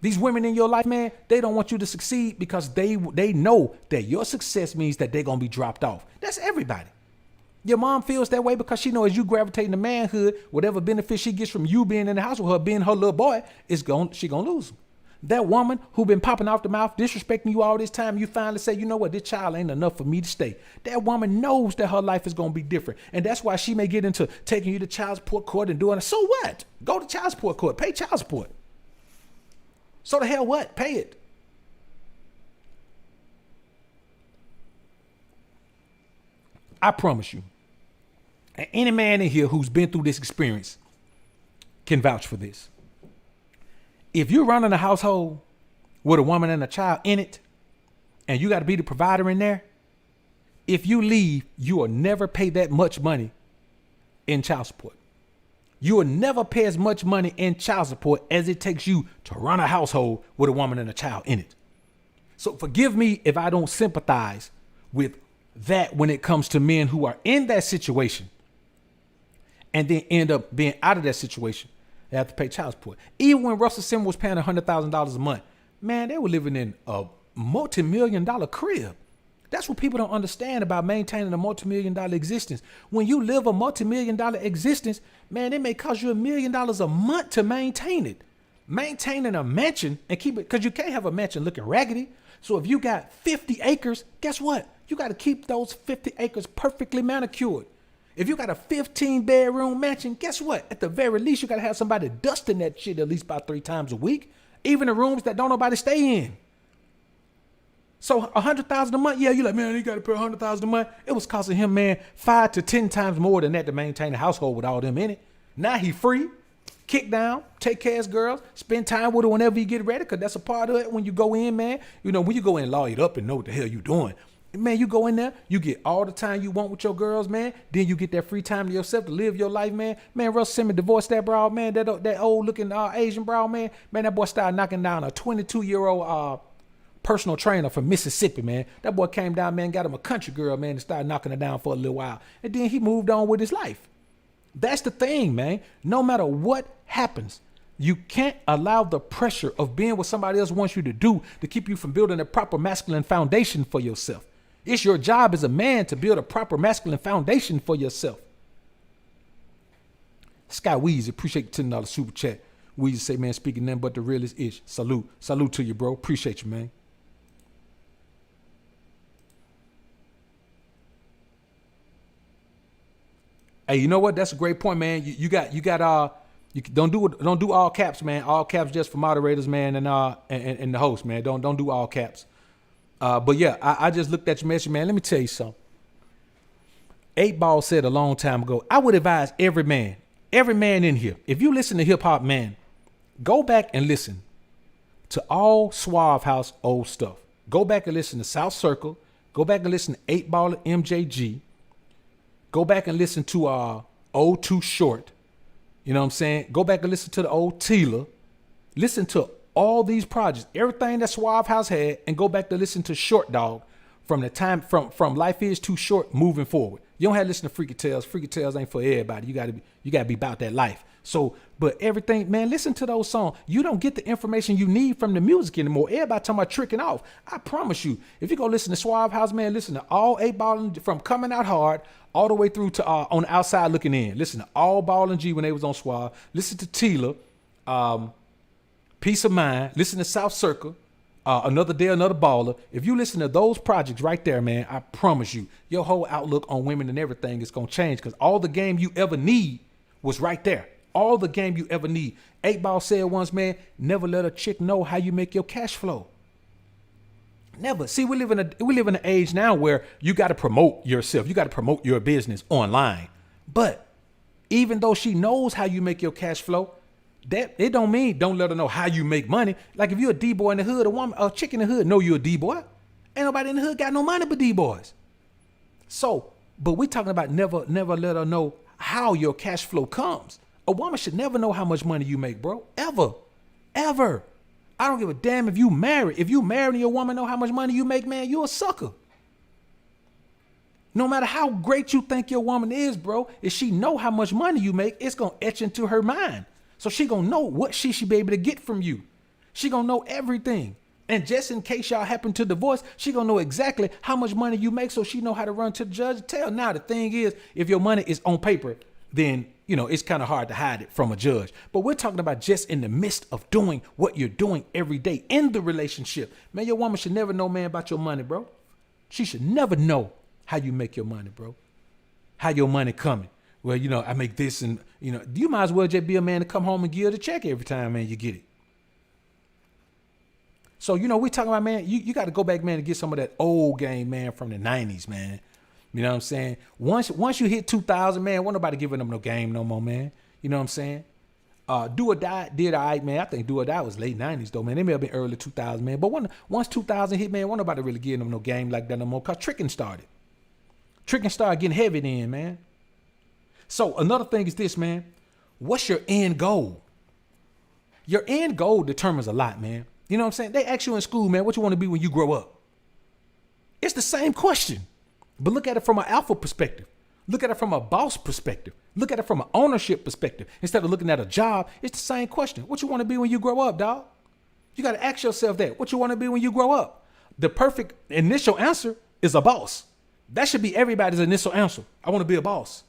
A: These women in your life, man, they don't want you to succeed because they know that your success means that they're going to be dropped off. That's everybody. Your mom feels that way because she knows as you gravitate to manhood, whatever benefit she gets from you being in the house with her, being her little boy, she going to lose him. That woman who been popping off the mouth, disrespecting you all this time, you finally say, you know what, this child ain't enough for me to stay. That woman knows that her life is going to be different. And that's why she may get into taking you to child support court and doing it. So what? Go to child support court. Pay child support. So the hell what? Pay it. I promise you, and any man in here who's been through this experience can vouch for this. If you're running a household with a woman and a child in it, and you got to be the provider in there, if you leave, you will never pay that much money in child support. You will never pay as much money in child support as it takes you to run a household with a woman and a child in it. So forgive me if I don't sympathize with that when it comes to men who are in that situation and then end up being out of that situation. They have to pay child support. Even when Russell Simmons was paying $100,000 a month, man, they were living in a multi-million-dollar crib. That's what people don't understand about maintaining a multi-million-dollar existence. When you live a multi-million-dollar existence, man, it may cost you $1 million a month to maintain it. Maintaining a mansion and keep it, because you can't have a mansion looking raggedy. So if you got 50 acres, guess what? You got to keep those 50 acres perfectly manicured. If you got a 15-bedroom mansion, guess what? At the very least, you got to have somebody dusting that shit at least about 3 times a week. Even the rooms that don't nobody stay in. So $100,000 a month, yeah, you're like, man, you got to pay $100,000 a month. It was costing him, man, 5 to 10 times more than that to maintain a household with all them in it. Now he free, kick down, take care of his girls, spend time with her whenever you get ready, because that's a part of it when you go in, man. You know, when you go in lawyered up and know what the hell you doing. Man, you go in there, you get all the time you want with your girls, man. Then you get that free time to yourself to live your life, man. Man, Russell Simmons divorced that broad, man, that old looking Asian broad, man. Man, that boy started knocking down a 22-year-old personal trainer from Mississippi, man. That boy came down, man, got him a country girl, man, and started knocking her down for a little while. And then he moved on with his life. That's the thing, man. No matter what happens, you can't allow the pressure of being what somebody else wants you to do to keep you from building a proper masculine foundation for yourself. It's your job as a man to build a proper masculine foundation for yourself. Sky Weezy, appreciate the $10 super chat. Weezy say, man, speaking nothing but the realest ish. Salute. Salute to you, bro. Appreciate you, man. Hey, you know what? That's a great point, man. You don't do all caps, man. All caps just for moderators, man, and the host, man. Don't do all caps. But yeah, I just looked at your message, man. Let me tell you something. 8 Ball said a long time ago, I would advise every man in here, if you listen to hip hop, man, go back and listen to all Suave House old stuff. Go back and listen to South Circle. Go back and listen to 8 Ball and MJG. Go back and listen to Old Too Short. You know what I'm saying? Go back and listen to the old Tila. Listen to all these projects, everything that Suave House had, and go back to listen to Short Dog from the time from Life Is Too Short moving forward. You don't have to listen to Freaky Tales. Freaky Tales ain't for everybody. You gotta be about that life. So, but everything, man, listen to those songs. You don't get the information you need from the music anymore. Everybody talking about tricking off. I promise you, if you go listen to Suave House, man, listen to all 8 Ball from Coming Out Hard all the way through to On the Outside Looking In. Listen to all Ball and G when they was on Suave. Listen to Tila, Peace of Mind. Listen to South Circle, Another Day, Another Baller. If you listen to those projects right there, man, I promise you, your whole outlook on women and everything is going to change, because all the game you ever need was right there. All the game you ever need. 8 Ball said once, man, never let a chick know how you make your cash flow. Never. See, we live in an age now where you got to promote yourself. You got to promote your business online. But even though she knows how you make your cash flow, that it don't mean don't let her know how you make money. Like if you're a D-boy in the hood, a chick in the hood know you're a D-boy. Ain't nobody in the hood got no money but D-boys. So, but we talking about never let her know how your cash flow comes. A woman should never know how much money you make, bro. Ever. Ever. I don't give a damn if you married. If you married and your woman know how much money you make, man, you a sucker. No matter how great you think your woman is, bro, if she know how much money you make, it's going to etch into her mind. So she going to know what she should be able to get from you. She going to know everything. And just in case y'all happen to divorce, she going to know exactly how much money you make, so she know how to run to the judge and tell. Now, the thing is, if your money is on paper, then, you know, it's kind of hard to hide it from a judge. But we're talking about just in the midst of doing what you're doing every day in the relationship. Man, your woman should never know, man, about your money, bro. She should never know how you make your money, bro. How your money coming. Well, you know, I make this and, you know, you might as well just be a man to come home and give the check every time, man, you get it. So, you know, we talking about, man, you got to go back, man, and get some of that old game, man, from the 90s, man. You know what I'm saying? Once you hit 2000, man, wasn't nobody giving them no game no more, man. You know what I'm saying? Do or Die did all right, man. I think Do or Die was late 90s, though, man. They may have been early 2000s, man. But once 2000 hit, man, wasn't nobody really giving them no game like that no more, because tricking started. Tricking started getting heavy then, man. So another thing is this, man. What's your end goal? Your end goal determines a lot, man. You know what I'm saying? They ask you in school, man, what you want to be when you grow up. It's the same question. But look at it from an alpha perspective. Look at it from a boss perspective. Look at it from an ownership perspective. Instead of looking at a job, it's the same question. What you want to be when you grow up, dog? You got to ask yourself that. What you want to be when you grow up? The perfect initial answer is a boss. That should be everybody's initial answer. I want to be a boss.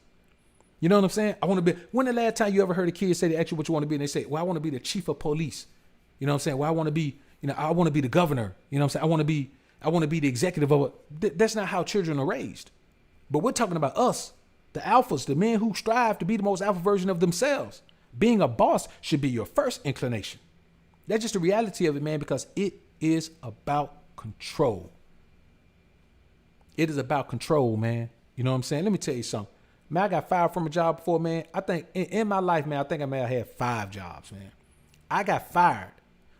A: You know what I'm saying? I want to be. When the last time you ever heard a kid say, they ask you what you want to be, and they say, well, I want to be the chief of police. You know what I'm saying? Well, I want to be, I want to be the governor. You know what I'm saying? I want to be the executive of it. That's not how children are raised. But we're talking about us, the alphas, the men who strive to be the most alpha version of themselves. Being a boss should be your first inclination. That's just the reality of it, man, because it is about control. It is about control, man. You know what I'm saying? Let me tell you something. Man, I got fired from a job before, man. I think in my life, man, I think I may have had 5 jobs, man. I got fired.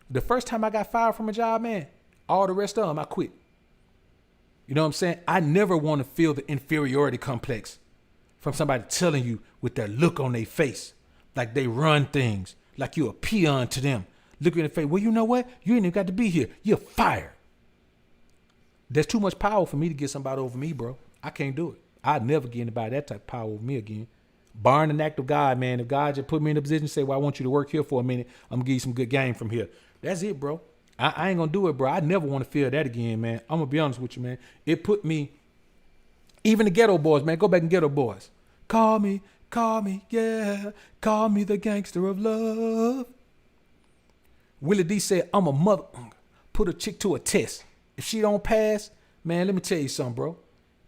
A: The first time I got fired from a job, man, all the rest of them, I quit. You know what I'm saying? I never want to feel the inferiority complex from somebody telling you with that look on their face, like they run things, like you're a peon to them. Look in the face. Well, you know what? You ain't even got to be here. You're fired. There's too much power for me to get somebody over me, bro. I can't do it. I'd never get anybody that type of power over me again. Barring an act of God, man. If God just put me in a position and say, well, I want you to work here for a minute, I'm going to give you some good game from here. That's it, bro. I ain't going to do it, bro. I never want to feel that again, man. I'm going to be honest with you, man. It put me, even the Ghetto Boys, man. Go back and Ghetto Boys. Call me, yeah. Call me the gangster of love. Willie D said, I'm a mother. Put a chick to a test. If she don't pass, man, let me tell you something, bro.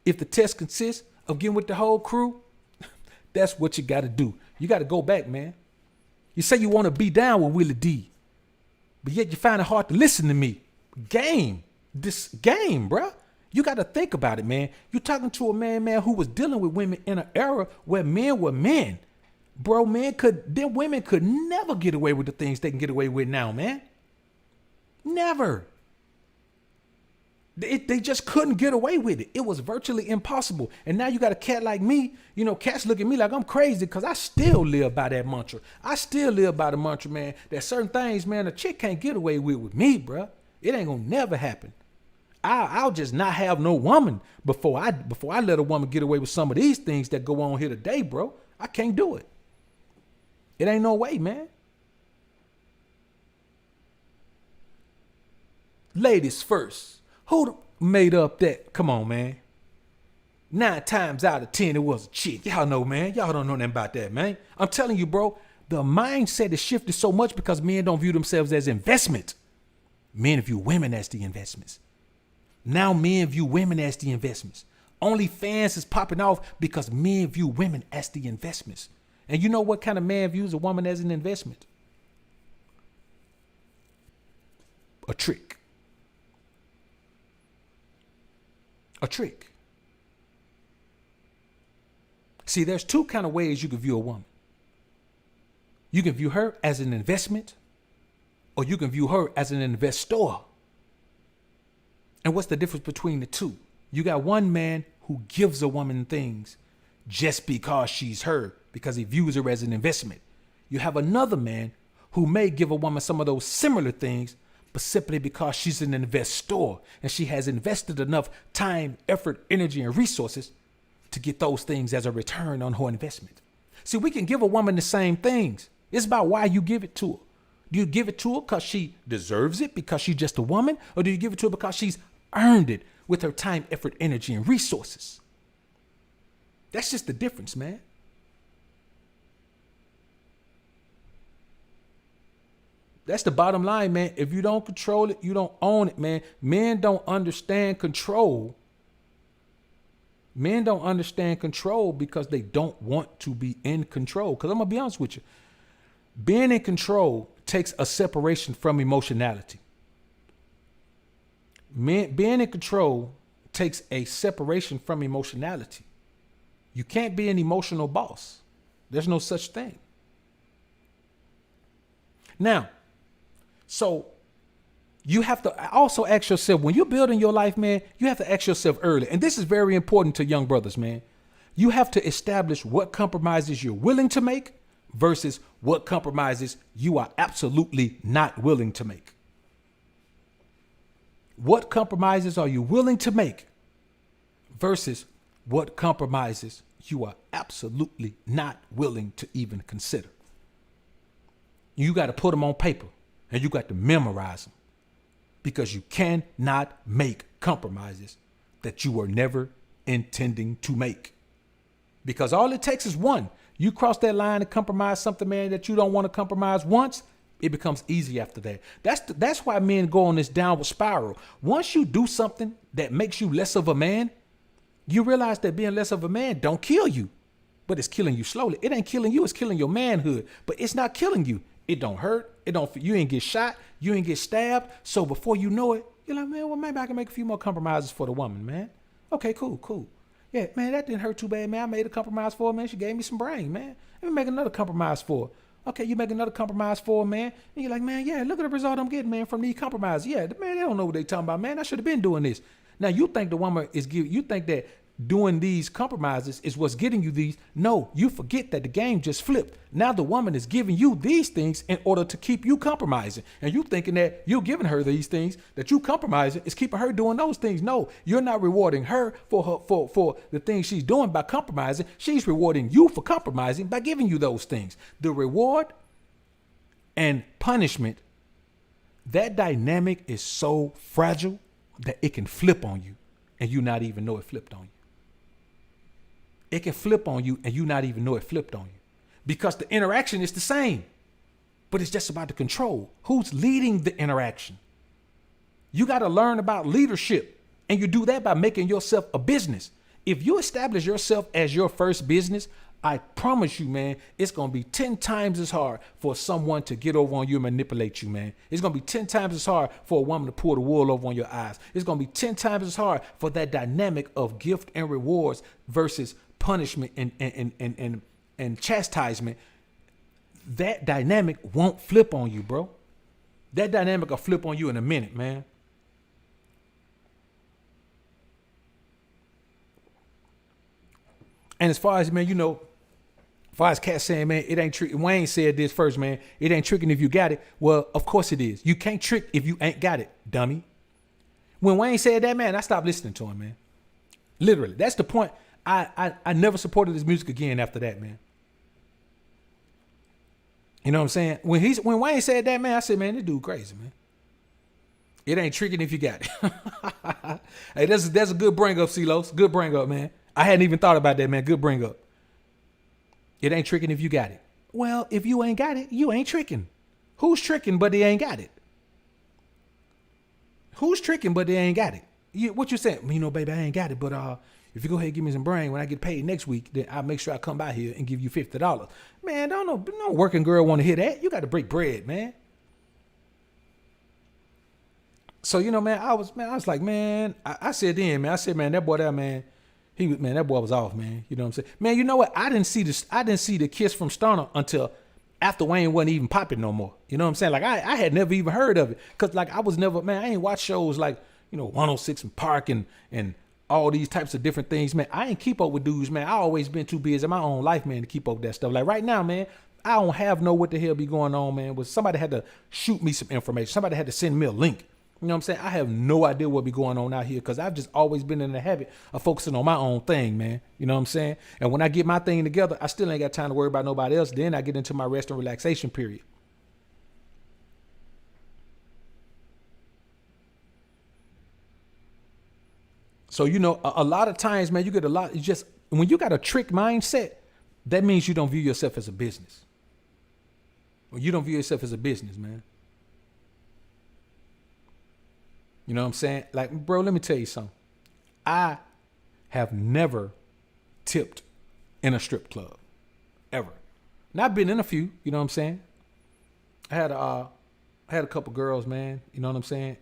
A: If the test consists of getting with the whole crew, that's what you got to do. You got to go back, man. You say you want to be down with Willie D, but yet you find it hard to listen to me. This game, bro. You got to think about it, man. You're talking to a man who was dealing with women in an era where men were men. Bro, them women could never get away with the things they can get away with now, man. Never. They just couldn't get away with it. It was virtually impossible. And now you got a cat like me. You know, cats look at me like I'm crazy because I still live by that mantra. I still live by the mantra, man, that certain things, man, a chick can't get away with me, bro. It ain't gonna never happen. I'll just not have no woman before I let a woman get away with some of these things that go on here today, bro. I can't do it. It ain't no way, man. Ladies first. Who made up that? Come on, man. 9 times out of 10, it was a chick. Y'all know, man. Y'all don't know nothing about that, man. I'm telling you, bro, the mindset has shifted so much because men don't view themselves as investment. Men view women as the investments. Now men view women as the investments. OnlyFans is popping off because men view women as the investments. And you know what kind of man views a woman as an investment? A trick. A trick. See, there's 2 kind of ways you can view a woman. You can view her as an investment, or you can view her as an investor. And what's the difference between the 2? You got one man who gives a woman things just because she's her, because he views her as an investment. You have another man who may give a woman some of those similar things, but simply because she's an investor and she has invested enough time, effort, energy, and resources to get those things as a return on her investment. See, we can give a woman the same things. It's about why you give it to her. Do you give it to her because she deserves it, because she's just a woman? Or do you give it to her because she's earned it with her time, effort, energy, and resources? That's just the difference, man. That's the bottom line, man. If you don't control it, you don't own it, man. Men don't understand control. Men don't understand control because they don't want to be in control. Because I'm going to be honest with you. Being in control takes a separation from emotionality. Being in control takes a separation from emotionality. You can't be an emotional boss. There's no such thing. Now, so you have to also ask yourself, when you're building your life, man, you have to ask yourself early. And this is very important to young brothers, man. You have to establish what compromises you're willing to make versus what compromises you are absolutely not willing to make. What compromises are you willing to make versus what compromises you are absolutely not willing to even consider. You got to put them on paper and you got to memorize them, because you cannot make compromises that you were never intending to make. Because all it takes is one. You cross that line and compromise something, man, that you don't want to compromise once, it becomes easy after that. That's why men go on this downward spiral. Once you do something that makes you less of a man, you realize that being less of a man don't kill you, but it's killing you slowly. It ain't killing you, it's killing your manhood, but it's not killing you. It don't hurt. You ain't get shot. You ain't get stabbed. So before you know it, you're like, man, well, maybe I can make a few more compromises for the woman, man. Okay, cool. Yeah, man, that didn't hurt too bad, man. I made a compromise for her, man. She gave me some brain, man. Let me make another compromise for her. Okay, you make another compromise for her, man. And you're like, man, yeah, look at the result I'm getting, man, from these compromises. Yeah, man, they don't know what they talking about, man. I should have been doing this. Now, you think the woman you think that doing these compromises is what's getting you these. No, you forget that the game just flipped. Now the woman is giving you these things in order to keep you compromising. And you thinking that you're giving her these things, that you compromising is keeping her doing those things. No, you're not rewarding her for the things she's doing by compromising. She's rewarding you for compromising by giving you those things. The reward and punishment, that dynamic is so fragile that it can flip on you and you not even know it flipped on you. It can flip on you and you not even know it flipped on you, because the interaction is the same, but it's just about the control. Who's leading the interaction? You got to learn about leadership, and you do that by making yourself a business. If you establish yourself as your first business, I promise you, man, it's going to be 10 times as hard for someone to get over on you and manipulate you, man. It's going to be 10 times as hard for a woman to pull the wool over on your eyes. It's going to be 10 times as hard for that dynamic of gift and rewards versus punishment and chastisement. That dynamic won't flip on you, bro. That dynamic will flip on you in a minute, man. And as far as, man, you know, as far as Cat saying, man, it ain't tricking. Wayne said this first, man. It ain't tricking if you got it. Well, of course it is. You can't trick if you ain't got it, dummy. When Wayne said that, man, I stopped listening to him, man. Literally. That's the point. I never supported his music again after that, man. You know what I'm saying? When Wayne said that, man, I said, man, this dude crazy, man. It ain't tricking if you got it. Hey, that's a good bring up, CeeLos. Good bring up, man. I hadn't even thought about that, man. Good bring up. It ain't tricking if you got it. Well, if you ain't got it, you ain't tricking. Who's tricking but they ain't got it? Who's tricking but they ain't got it? What you saying? You know, baby, I ain't got it, but if you go ahead and give me some brain, when I get paid next week, then I'll make sure I come by here and give you $50. Man, no working girl want to hear that. You got to break bread, man. So, you know, man, I was like, man, I said then, man, that boy there, man, that boy was off, man. You know what I'm saying? Man, you know what? I didn't see the kiss from Stoner until after Wayne wasn't even popping no more. You know what I'm saying? Like I had never even heard of it. Cause like I ain't watched shows like, you know, 106 and Park and all these types of different things, man. I ain't keep up with dudes, man. I always been too busy in my own life, man, to keep up with that stuff. Like right now, man, I don't have what the hell be going on, man. Was somebody had to shoot me some information. Somebody had to send me a link. You know what I'm saying? I have no idea what be going on out here because I've just always been in the habit of focusing on my own thing, man. You know what I'm saying? And when I get my thing together, I still ain't got time to worry about nobody else. Then I get into my rest and relaxation period. So, you know, a lot of times, man, you get when you got a trick mindset, that means you don't view yourself as a business. Well, you don't view yourself as a business, man. You know what I'm saying? Like, bro, let me tell you something. I have never tipped in a strip club, ever. And I've been in a few, you know what I'm saying? I had a couple girls, man, you know what I'm saying?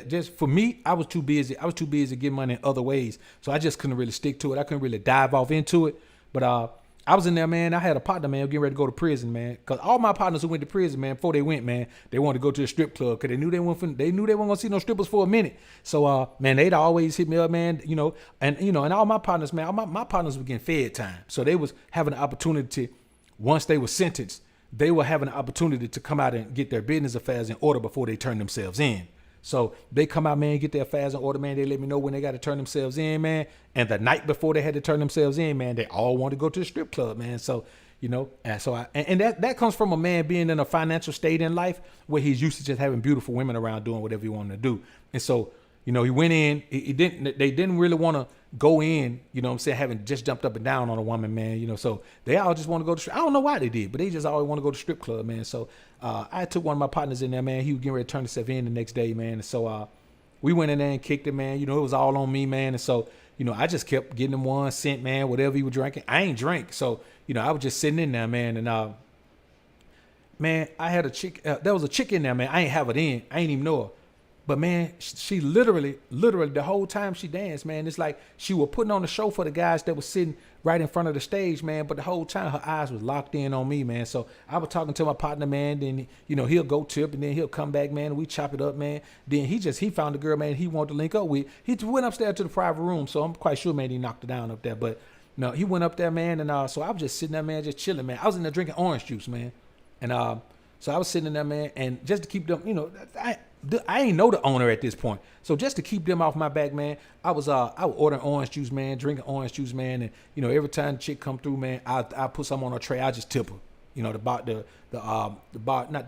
A: Just for me, I was too busy. I was too busy getting money in other ways. So I just couldn't really stick to it. I couldn't really dive off into it. But I was in there, man. I had a partner, man, getting ready to go to prison, man. Because all my partners who went to prison, man, before they went, man, they wanted to go to a strip club because they knew they weren't going to see no strippers for a minute. So, man, they'd always hit me up, man, and all my partners, man, my partners were getting fed time. So they was having an opportunity, once they were sentenced, they were having an opportunity to come out and get their business affairs in order before they turned themselves in. So they come out, man, get their fast and order, man. They let me know when they got to turn themselves in, man. And the night before they had to turn themselves in, man, they all want to go to the strip club, man. So, and so that comes from a man being in a financial state in life where he's used to just having beautiful women around doing whatever he wanted to do. And so, he went in, they didn't really want to go in, having just jumped up and down on a woman, man, so they all just want to go to strip. I don't know why they did, but they just always want to go to strip club, man. So I took one of my partners in there, man. He was getting ready to turn himself in the next day, man. And so we went in there and kicked it, man. It was all on me, man. And so, I just kept getting him 1 cent, man, whatever he was drinking. I ain't drink. So, I was just sitting in there, man. And, man, I had a chick. There was a chick in there, man. I ain't have it in. I ain't even know her. But, man, she literally, the whole time she danced, man, it's like she was putting on a show for the guys that was sitting right in front of the stage, man. But the whole time her eyes was locked in on me, man. So I was talking to my partner, man. Then, he'll go tip and then he'll come back, man. And we chop it up, man. Then he found a girl, man, he wanted to link up with. He went upstairs to the private room. So I'm quite sure, man, he knocked her down up there. But, no, he went up there, man. And so I was just sitting there, man, just chilling, man. I was in there drinking orange juice, man. And so I was sitting in there, man. And just to keep them, I ain't know the owner at this point. So just to keep them off my back, man, I was ordering orange juice, man, drinking orange juice, man. And, every time the chick come through, man, I put something on her tray. I just tip her. Not the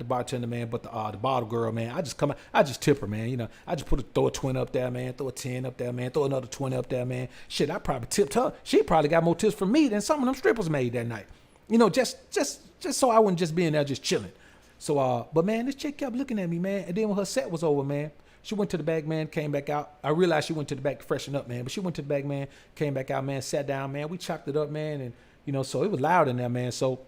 A: bartender, man, but the bottle girl, man. I just tip her, man. I just throw a 20 up there, man, throw a 10 up there, man, throw another 20 up there, man. Shit, I probably tipped her. She probably got more tips from me than some of them strippers made that night. Just so I wouldn't just be in there just chilling. So, but man, this chick kept looking at me, man. And then when her set was over, man, she went to the back, man, came back out. I realized she went to the back to freshen up, man. But she went to the back, man, came back out, man, sat down, man. We chopped it up, man. And, so it was loud in there, man. So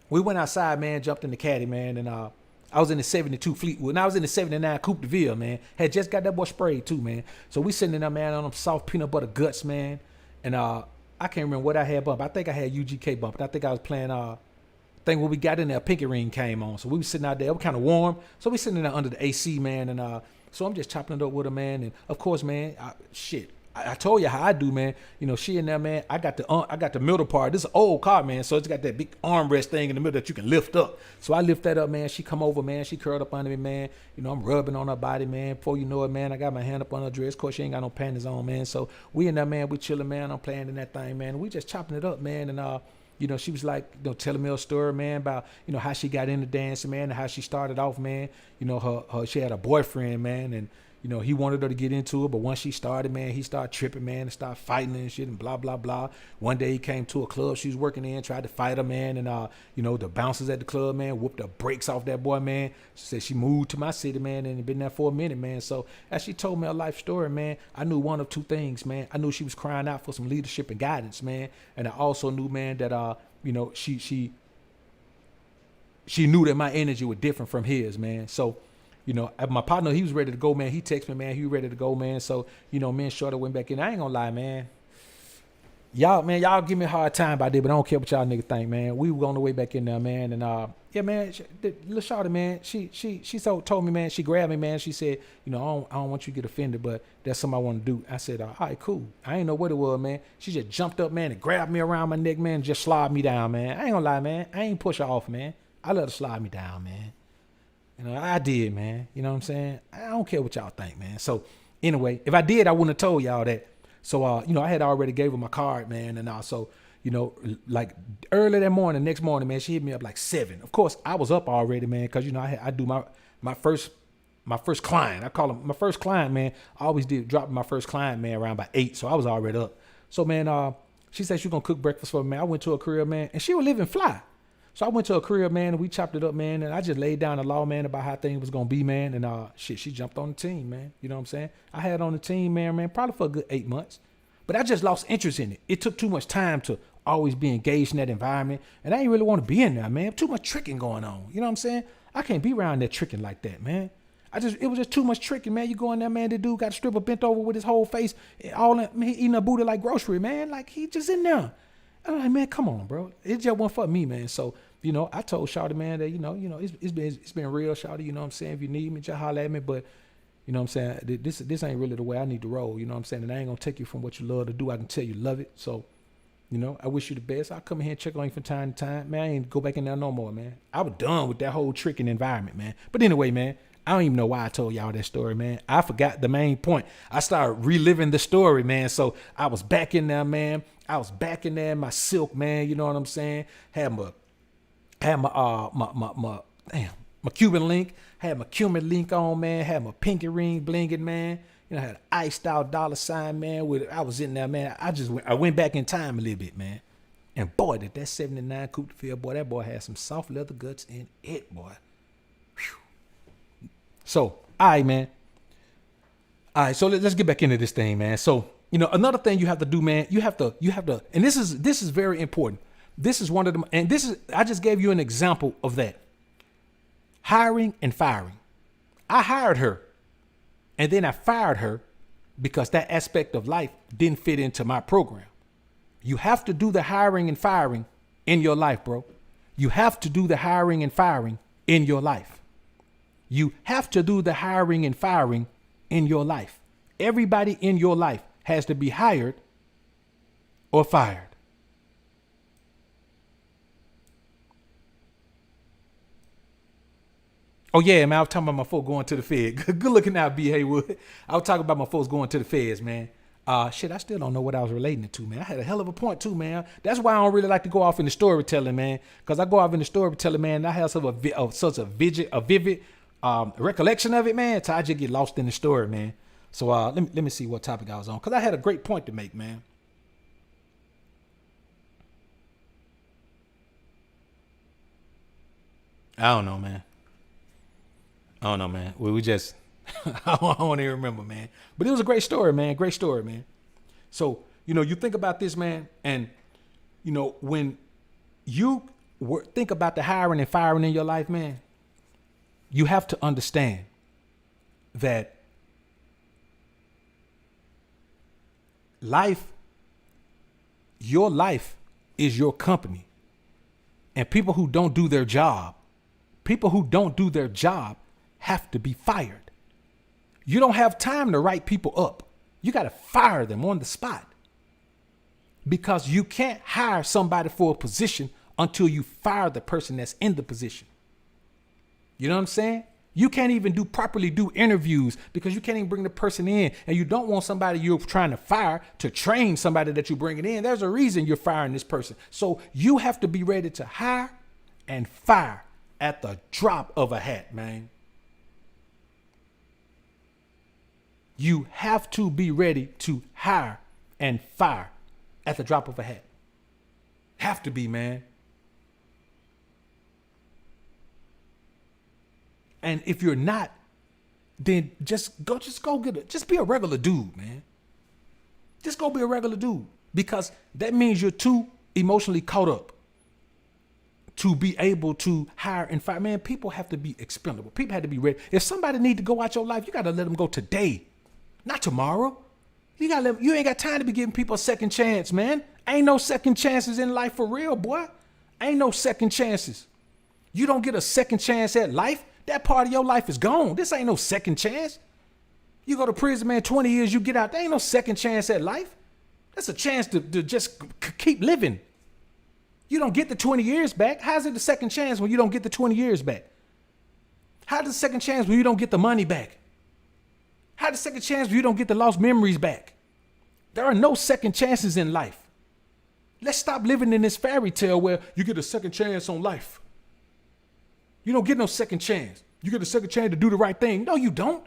A: we went outside, man, jumped in the caddy, man. And I was in the 72 Fleetwood. And I was in the 79 Coupe de Ville, man. Had just got that boy sprayed too, man. So we sitting in there, man, on them soft peanut butter guts, man. And I can't remember what I had bump. I think I had UGK bump. And I think I was playing thing when we got in there, Pinky Ring came on. So we was sitting out there. It was kind of warm. So we sitting there under the AC, man. And so I'm just chopping it up with her, man. And of course, man, I told you how I do, man. She in there, man. I got the middle part. This is an old car, man. So it's got that big armrest thing in the middle that you can lift up. So I lift that up, man. She come over, man. She curled up under me, man. I'm rubbing on her body, man. Before you know it, man, I got my hand up on her dress. Of course, she ain't got no panties on, man. So we in there, man. We chilling, man. I'm playing in that thing, man. We just chopping it up, man. And she was like, telling me a story, man, about, how she got into dancing, man, and how she started off, man. She had a boyfriend, man, and, he wanted her to get into it, but once she started, man, he started tripping, man, and started fighting and shit and blah, blah, blah. One day he came to a club she was working in, tried to fight her, man, and, the bouncers at the club, man, whooped the brakes off that boy, man. She said she moved to my city, man, and been there for a minute, man. So as she told me her life story, man, I knew one of two things, man. I knew she was crying out for some leadership and guidance, man, and I also knew, man, that, she knew that my energy was different from his, man. So, my partner, he was ready to go, man. He texted me, man. He was ready to go, man. So, me and Shorty went back in. I ain't gonna lie, man. Y'all give me a hard time about this, but I don't care what y'all niggas think, man. We were on the way back in there, man. And, yeah, man, little Shorty, man, she told me, man, she grabbed me, man. She said, I don't want you to get offended, but that's something I want to do. I said, all right, cool. I ain't know what it was, man. She just jumped up, man, and grabbed me around my neck, man, and just slid me down, man. I ain't gonna lie, man. I ain't push her off, man. I let her slide me down, man. I did, man. You know what I'm saying? I don't care what y'all think, man. So anyway, if I did, I wouldn't have told y'all that. So, I had already gave her my card, man. And so, like early that morning, next morning, man, she hit me up like 7. Of course, I was up already, man, because, I do my first client. I call him my first client, man. I always did drop my first client, man, around by 8. So I was already up. So, man, she said she was going to cook breakfast for me, man. I went to her crib, man, and she was living fly. So I went to her crib, man, and we chopped it up, man, and I just laid down the law, man, about how things was going to be, man, and she jumped on the team, man. You know what I'm saying? I had on the team, man, probably for a good 8 months. But I just lost interest in it. It took too much time to always be engaged in that environment, and I didn't really want to be in there, man. Too much tricking going on. You know what I'm saying? I can't be around there tricking like that, man. It was just too much tricking, man. You go in there, man, the dude got a stripper bent over with his whole face, all that, man, he eating a booty like grocery, man. Like, he just in there. I'm like, man, come on, bro. It just wasn't for me, man. So, I told Shawty, man, that, it's been real, Shawty, you know what I'm saying? If you need me, just holler at me. But, you know what I'm saying? This ain't really the way I need to roll, you know what I'm saying? And I ain't going to take you from what you love to do. I can tell you love it. So, I wish you the best. I'll come in here and check on you from time to time. Man, I ain't go back in there no more, man. I was done with that whole tricking environment, man. But anyway, man, I don't even know why I told y'all that story, man. I forgot the main point. I started reliving the story, man. So I was back in there, man. I was back in there in my silk, man. You know what I'm saying? Had my Cuban link. Had my Cuban link on, man. Had my pinky ring blinging, man. You know, had an iced out dollar sign, man. I was in there, man. I went back in time a little bit, man. And boy, did that 79 Coupe de Ville, boy, that boy had some soft leather guts in it, boy. Whew. So, all right, man. All right, so let's get back into this thing, man. So, you know, another thing you have to do, man, you have to, and this is very important. This is one of them, and I just gave you an example of that. Hiring and firing. I hired her, and then I fired her because that aspect of life didn't fit into my program. You have to do the hiring and firing in your life, bro. You have to do the hiring and firing in your life. You have to do the hiring and firing in your life. Everybody in your life has to be hired or fired. Oh yeah, man, I was talking about my folks going to the Fed. Good looking out, B. Haywood. I was talking about my folks going to the Feds, man. Shit, I still don't know what I was relating it to, man. I had a hell of a point too, man. That's why I don't really like to go off in the storytelling, man. Because I go off in the storytelling, man, and I have such a vivid recollection of it, man. So I just get lost in the story, man. So let me see what topic I was on, because I had a great point to make, man. I don't know, man. We just, I don't even remember, man. But it was a great story, man. Great story, man. So, you know, you think about this, man. And, you know, when you think about the hiring and firing in your life, man, you have to understand that your life is your company. And people who don't do their job have to be fired. You don't have time to write people up. You got to fire them on the spot, because you can't hire somebody for a position until you fire the person that's in the position. You know what I'm saying? You can't even properly do interviews because you can't even bring the person in, and you don't want somebody you're trying to fire to train somebody that you're bringing in. There's a reason you're firing this person. So you have to be ready to hire and fire at the drop of a hat, man. You have to be ready to hire and fire at the drop of a hat. Have to be, man. And if you're not, then just be a regular dude, man. Just go be a regular dude, because that means you're too emotionally caught up to be able to hire and fire. Man, people have to be expendable. People have to be ready. If somebody need to go out your life, you got to let them go today, not tomorrow. You ain't got time to be giving people a second chance, man. Ain't no second chances in life for real, boy. Ain't no second chances. You don't get a second chance at life, that part of your life is gone. This ain't no second chance. You go to prison, man, 20 years, you get out. There ain't no second chance at life. That's a chance to just keep living. You don't get the 20 years back. How's it the second chance when you don't get the 20 years back? How's the second chance when you don't get the money back? How's the second chance when you don't get the lost memories back? There are no second chances in life. Let's stop living in this fairy tale where you get a second chance on life. You don't get no second chance. You get a second chance to do the right thing. No, you don't.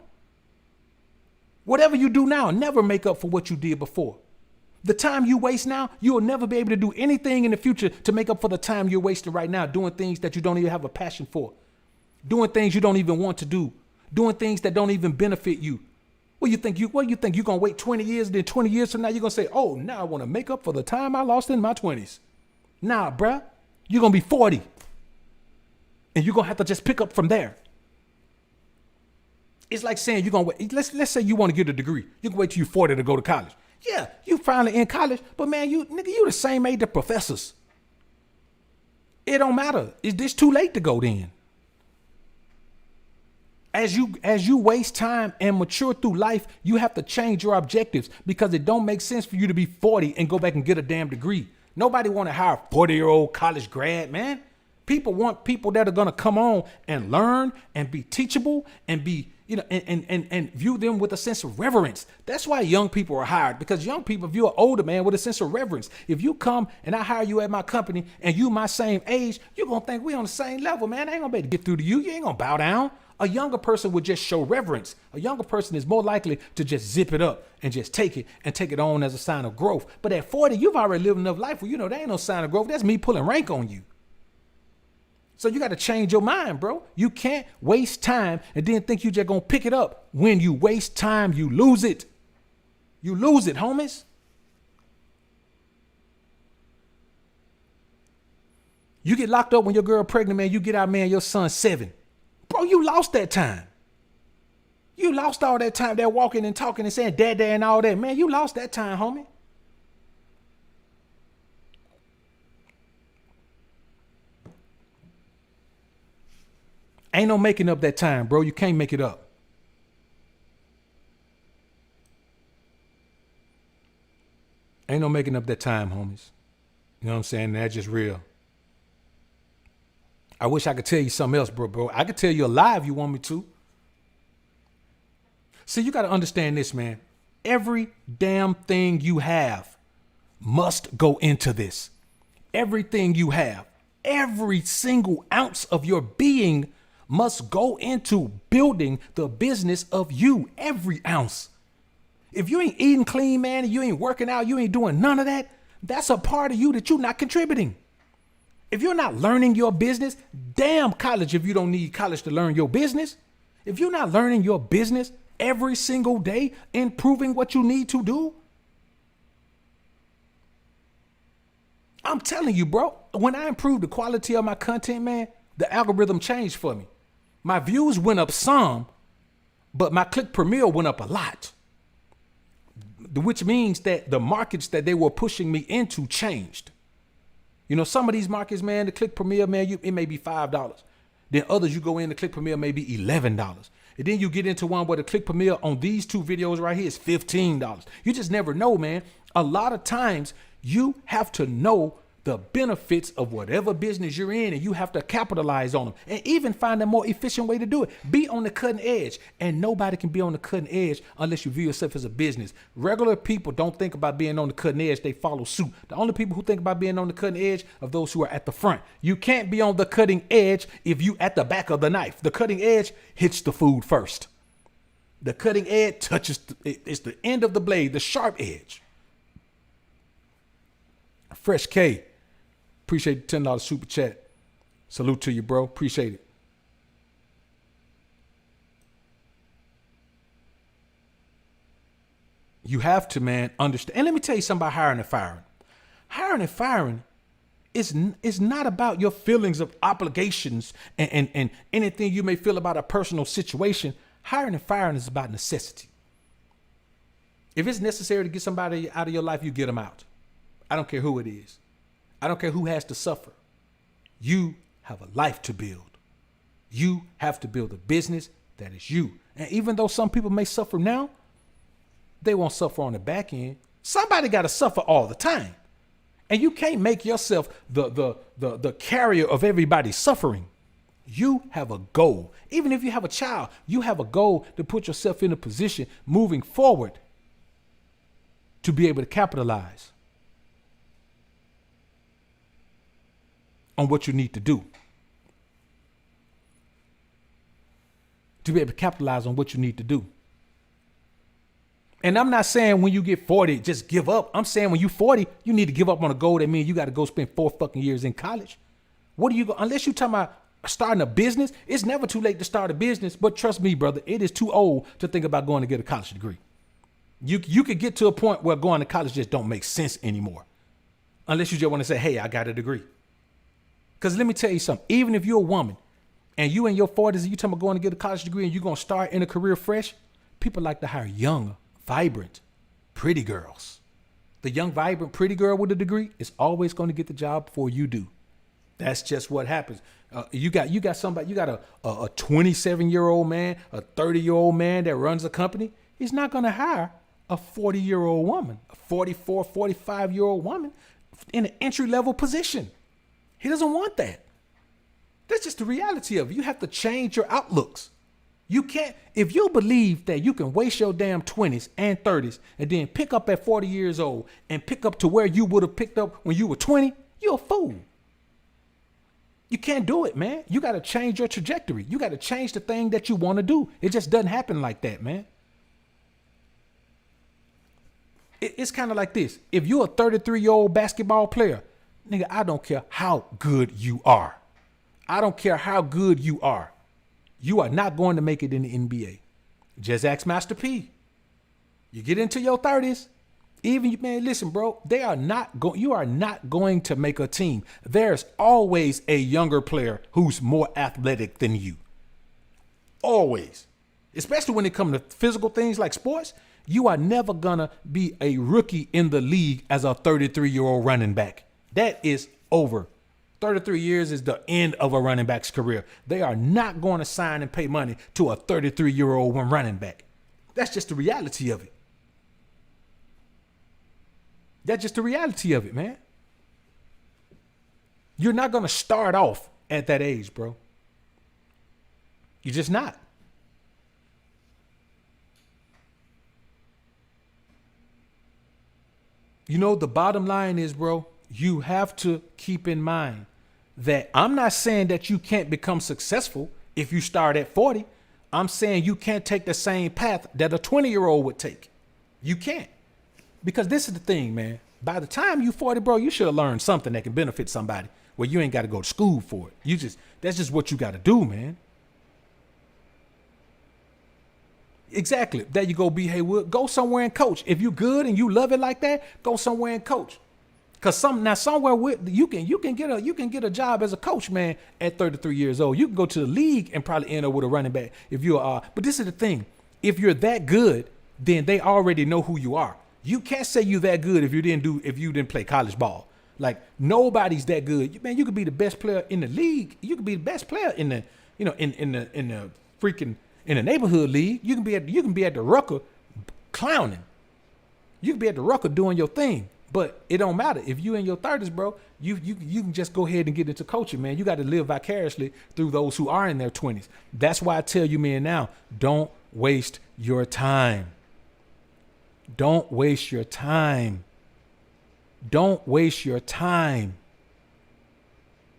A: Whatever you do now, never make up for what you did before. The time you waste now, you will never be able to do anything in the future to make up for the time you're wasting right now, doing things that you don't even have a passion for, doing things you don't even want to do, doing things that don't even benefit you. What you think you're gonna wait 20 years, then 20 years from now, you're gonna say, oh, now I wanna make up for the time I lost in my 20s. Nah, bruh, you're gonna be 40. And you're gonna have to just pick up from there. It's like saying you're gonna wait. Let's say you want to get a degree. You can wait till you're 40 to go to college. Yeah, you finally in college, but man, you the same age the professors. It don't matter. Is this too late to go then? As you waste time and mature through life, you have to change your objectives, because it don't make sense for you to be 40 and go back and get a damn degree. Nobody want to hire a 40-year-old college grad, man. People want people that are going to come on and learn and be teachable and be, and view them with a sense of reverence. That's why young people are hired, because young people view an older man with a sense of reverence. If you come and I hire you at my company and you my same age, you're going to think we on the same level, man. I ain't going to be able to get through to you. You ain't going to bow down. A younger person would just show reverence. A younger person is more likely to just zip it up and just take it on as a sign of growth. But at 40, you've already lived enough life where there ain't no sign of growth. That's me pulling rank on you. So you got to change your mind, bro. You can't waste time and then think you just going to pick it up. When you waste time, you lose it. You lose it, homies. You get locked up when your girl pregnant, man. You get out, man, your son's 7. Bro, you lost that time. You lost all that time there walking and talking and saying dad and all that. Man, you lost that time, homie. Ain't no making up that time, bro. You can't make it up. Ain't no making up that time, homies. You know what I'm saying? That's just real. I wish I could tell you something else, bro. I could tell you a lie if you want me to. See, you got to understand this, man. Every damn thing you have must go into this. Everything you have, every single ounce of your being must go into building the business of you. Every ounce. If you ain't eating clean, man, and you ain't working out, you ain't doing none of that, that's a part of you that you're not contributing. If you're not learning your business, damn college if you don't need college to learn your business. If you're not learning your business every single day, improving what you need to do, I'm telling you, bro, when I improved the quality of my content, man, the algorithm changed for me. My views went up some, but my click per mil went up a lot, which means that the markets that they were pushing me into changed. Some of these markets, man, the click per mil, man, it may be $5. Then others, you go in, the click per mil may be $11. And then you get into one where the click per mil on these two videos right here is $15. You just never know, man. A lot of times you have to know the benefits of whatever business you're in, and you have to capitalize on them and even find a more efficient way to do it. Be on the cutting edge, and nobody can be on the cutting edge unless you view yourself as a business. Regular people don't think about being on the cutting edge. They follow suit. The only people who think about being on the cutting edge are those who are at the front. You can't be on the cutting edge if you at the back of the knife. The cutting edge hits the food first. The cutting edge touches, it's the end of the blade, the sharp edge. Fresh K. Appreciate the $10 super chat. Salute to you, bro. Appreciate it. You have to, man, understand. And let me tell you something about hiring and firing. Hiring and firing is not about your feelings of obligations and anything you may feel about a personal situation. Hiring and firing is about necessity. If it's necessary to get somebody out of your life, you get them out. I don't care who it is. I don't care who has to suffer. You have a life to build. You have to build a business that is you. And even though some people may suffer now, they won't suffer on the back end. Somebody got to suffer all the time. And you can't make yourself the carrier of everybody's suffering. You have a goal. Even if you have a child, you have a goal to put yourself in a position moving forward to be able to capitalize on what you need to do. To be able to capitalize on what you need to do. And I'm not saying when you get 40, just give up. I'm saying when you're 40, you need to give up on a goal that means you got to go spend 4 fucking years in college. What do you go, unless you're talking about starting a business, it's never too late to start a business. But trust me, brother, it is too old to think about going to get a college degree. You could get to a point where going to college just don't make sense anymore. Unless you just want to say, hey, I got a degree. Because let me tell you something, even if you're a woman and you in your 40s and you talking about going to get a college degree and you're going to start in a career fresh, people like to hire young, vibrant, pretty girls. The young, vibrant, pretty girl with a degree is always going to get the job before you do. That's just what happens. You got a 27-year-old man, a 30-year-old man that runs a company. He's not going to hire a 40-year-old woman, a 44, 45-year-old woman in an entry-level position. He doesn't want that. That's just the reality of it. You have to change your outlooks. You can't, if you believe that you can waste your damn 20s and 30s and then pick up at 40 years old and pick up to where you would have picked up when you were 20, you're a fool. You can't do it, man. You got to change your trajectory. You got to change the thing that you want to do. It just doesn't happen like that, man. It's kind of like this. If you're a 33-year-old basketball player, nigga, I don't care how good you are. I don't care how good you are. You are not going to make it in the NBA. Just ask Master P. You get into your 30s, even, man, listen, bro, you are not going to make a team. There's always a younger player who's more athletic than you. Always. Especially when it comes to physical things like sports. You are never gonna be a rookie in the league as a 33-year-old running back. That is over. 33 years is the end of a running back's career. They are not going to sign and pay money to a 33-year-old running back. That's just the reality of it. That's just the reality of it, man. You're not going to start off at that age, bro. You're just not. You know, the bottom line is, bro, you have to keep in mind that I'm not saying that you can't become successful if you start at 40. I'm saying you can't take the same path that a 20-year-old would take. You can't. Because this is the thing, man. By the time you 40, bro, you should have learned something that can benefit somebody where you ain't got to go to school for it. That's just what you got to do, man. Exactly. There you go, B. Haywood. Go somewhere and coach. If you good and you love it like that, go somewhere and coach. Cause somewhere you can get a job as a coach, man, at 33 years old. You can go to the league and probably end up with a running back if you are. But this is the thing: if you're that good, then they already know who you are. You can't say you that good if you didn't play college ball. Like nobody's that good, man. You could be the best player in the league. You could be the best player in the in the neighborhood league. You can be at the Rucker clowning. You can be at the Rucker doing your thing. But it don't matter. If you in your 30s, bro, you can just go ahead and get into coaching, man. You got to live vicariously through those who are in their 20s. That's why I tell you, man, now, don't waste your time. Don't waste your time. Don't waste your time.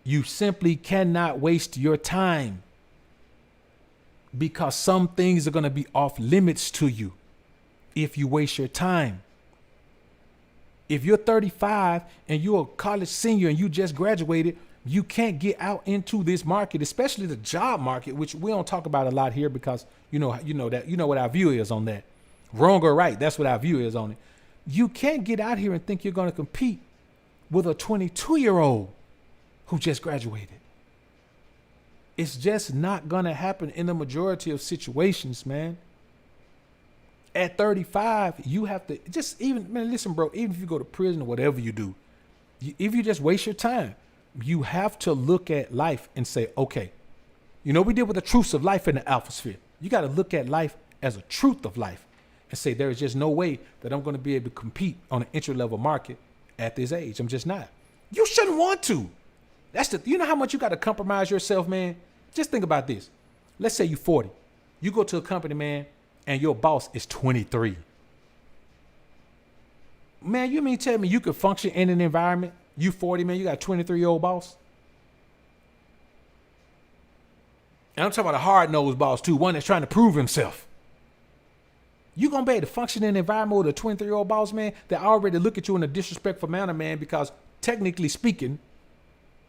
A: You simply cannot waste your time because some things are going to be off limits to you if you waste your time. If you're 35 and you're a college senior and you just graduated, you can't get out into this market, especially the job market, which we don't talk about a lot here because you know what our view is on that. Wrong or right, that's what our view is on it. You can't get out here and think you're going to compete with a 22-year-old who just graduated. It's just not going to happen in the majority of situations, man. At 35, you have to listen, bro, even if you go to prison or whatever you do, if you just waste your time, you have to look at life and say, okay, we deal with the truths of life in the alpha sphere. You got to look at life as a truth of life and say, there is just no way that I'm going to be able to compete on an entry-level market at this age. I'm just not. You shouldn't want to. You know how much you got to compromise yourself, man? Just think about this. Let's say you're 40. You go to a company, man, and your boss is 23. Man, you mean tell me you could function in an environment? You 40, man, you got a 23-year-old boss? And I'm talking about a hard-nosed boss, too, one that's trying to prove himself. You going to be able to function in an environment with a 23-year-old boss, man, that already look at you in a disrespectful manner, man, because technically speaking,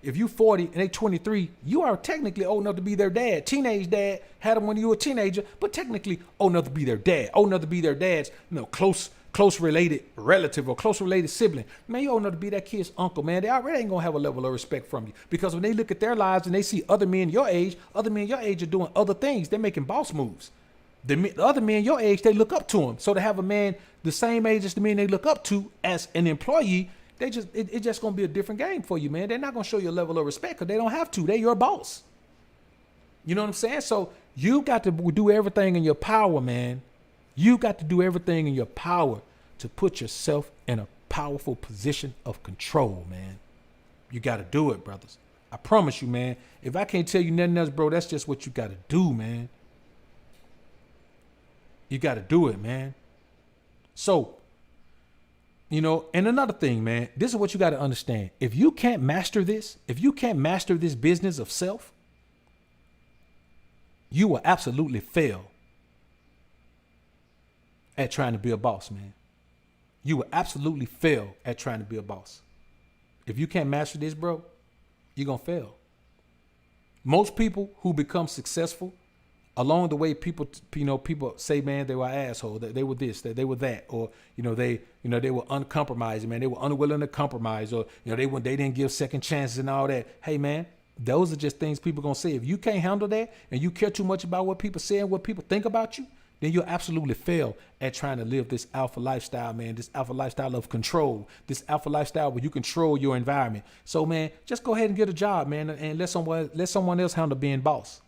A: if you 40 and they 23, you are technically old enough to be their dad. Teenage dad had them when you were a teenager, but technically old enough to be their dad. Old enough to be their dad's, close related relative or close related sibling. Man, you old enough to be that kid's uncle, man. They already ain't gonna have a level of respect from you because when they look at their lives and they see other men your age are doing other things. They're making boss moves. The other men your age, they look up to them. So to have a man the same age as the men they look up to as an employee, it's just going to be a different game for you, man. They're not going to show you a level of respect because they don't have to. They're your boss. You know what I'm saying? So you got to do everything in your power, man. You got to do everything in your power to put yourself in a powerful position of control, man. You got to do it, brothers. I promise you, man. If I can't tell you nothing else, bro, that's just what you got to do, man. You got to do it, man. So, you know, and another thing, man, this is what you got to understand. If you can't master this business of self, you will absolutely fail at trying to be a boss, man. You will absolutely fail at trying to be a boss. If you can't master this, bro, you're going to fail. Most people who become successful, along the way, people say, man, they were an asshole, that they were this, that they were that, or, they were uncompromising, man. They were unwilling to compromise, or, they didn't give second chances and all that. Hey, man, those are just things people going to say. If you can't handle that and you care too much about what people say and what people think about you, then you'll absolutely fail at trying to live this alpha lifestyle, man, this alpha lifestyle of control, this alpha lifestyle where you control your environment. So, man, just go ahead and get a job, man, and let someone else handle being boss.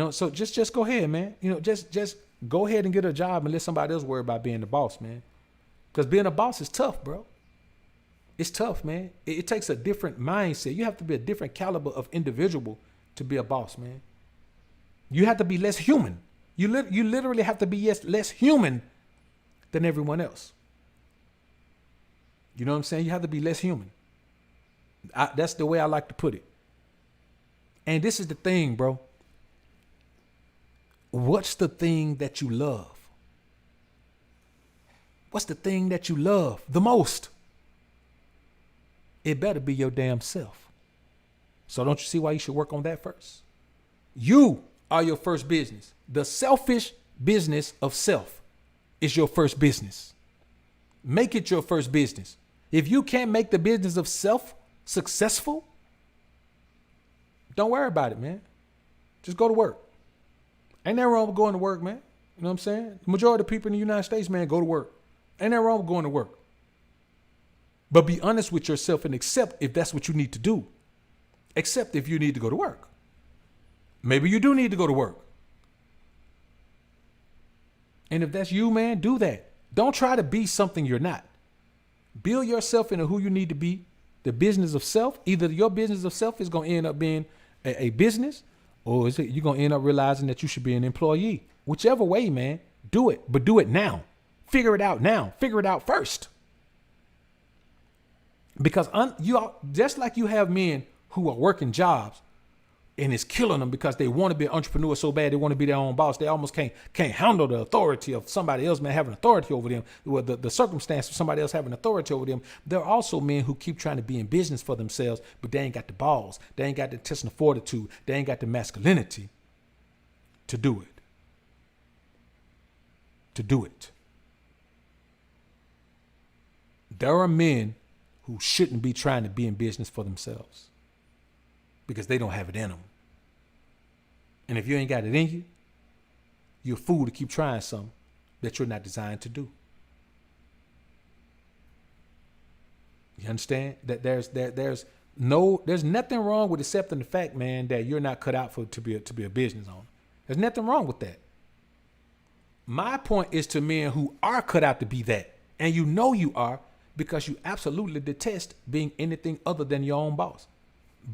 A: So just go ahead, man. Just go ahead and get a job and let somebody else worry about being the boss, man. Because being a boss is tough, bro. It's tough, man. It takes a different mindset. You have to be a different caliber of individual to be a boss, man. You have to be less human. You literally have to be less human than everyone else. You know what I'm saying? You have to be less human. That's the way I like to put it. And this is the thing, bro. What's the thing that you love? What's the thing that you love the most? It better be your damn self. So don't you see why you should work on that first? You are your first business. The selfish business of self is your first business. Make it your first business. If you can't make the business of self successful, don't worry about it, man. Just go to work. Ain't nothing wrong with going to work, man. You know what I'm saying? The majority of people in the United States, man, go to work. Ain't nothing wrong with going to work. But be honest with yourself and accept if that's what you need to do. Accept if you need to go to work. Maybe you do need to go to work. And if that's you, man, do that. Don't try to be something you're not. Build yourself into who you need to be. The business of self, either your business of self is going to end up being a business, or is it you're going to end up realizing that you should be an employee. Whichever way, man, do it, but do it now. Figure it out now. Figure it out first. Because just like you have men who are working jobs and it's killing them because they want to be an entrepreneur so bad, they want to be their own boss. They almost can't handle the authority of somebody else, man, having authority over them, or the circumstance of somebody else having authority over them. There are also men who keep trying to be in business for themselves, but they ain't got the balls. They ain't got the intestinal fortitude. They ain't got the masculinity to do it. There are men who shouldn't be trying to be in business for themselves because they don't have it in them. And if you ain't got it in you, you're a fool to keep trying something that you're not designed to do. You understand that there's nothing wrong with accepting the fact, man, that you're not cut out to be a business owner. There's nothing wrong with that. My point is to men who are cut out to be that, and you are, because you absolutely detest being anything other than your own boss.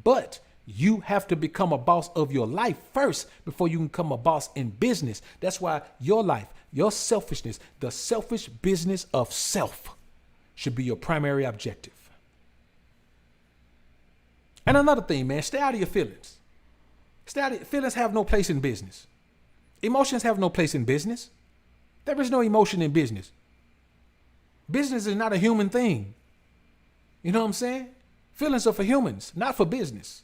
A: But you have to become a boss of your life first before you can become a boss in business. That's why your life, your selfishness, the selfish business of self should be your primary objective. And another thing, man, stay out of your feelings. Feelings have no place in business. Emotions have no place in business. There is no emotion in business. Business is not a human thing. You know what I'm saying? Feelings are for humans, not for business.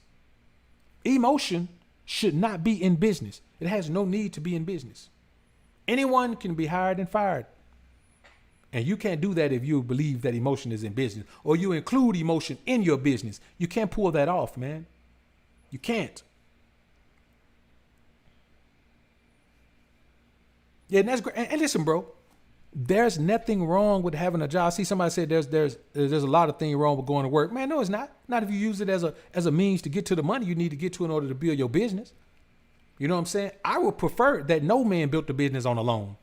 A: Emotion should not be in business. It has no need to be in business. Anyone can be hired and fired. And you can't do that if you believe that emotion is in business, or you include emotion in your business. You can't pull that off, man. You can't. Yeah, and that's great. And listen, bro, there's nothing wrong with having a job. I see somebody said there's a lot of things wrong with going to work. Man, no, it's not. Not if you use it as a means to get to the money you need to get to in order to build your business. You know what I'm saying? I would prefer that no man built the business on a loan.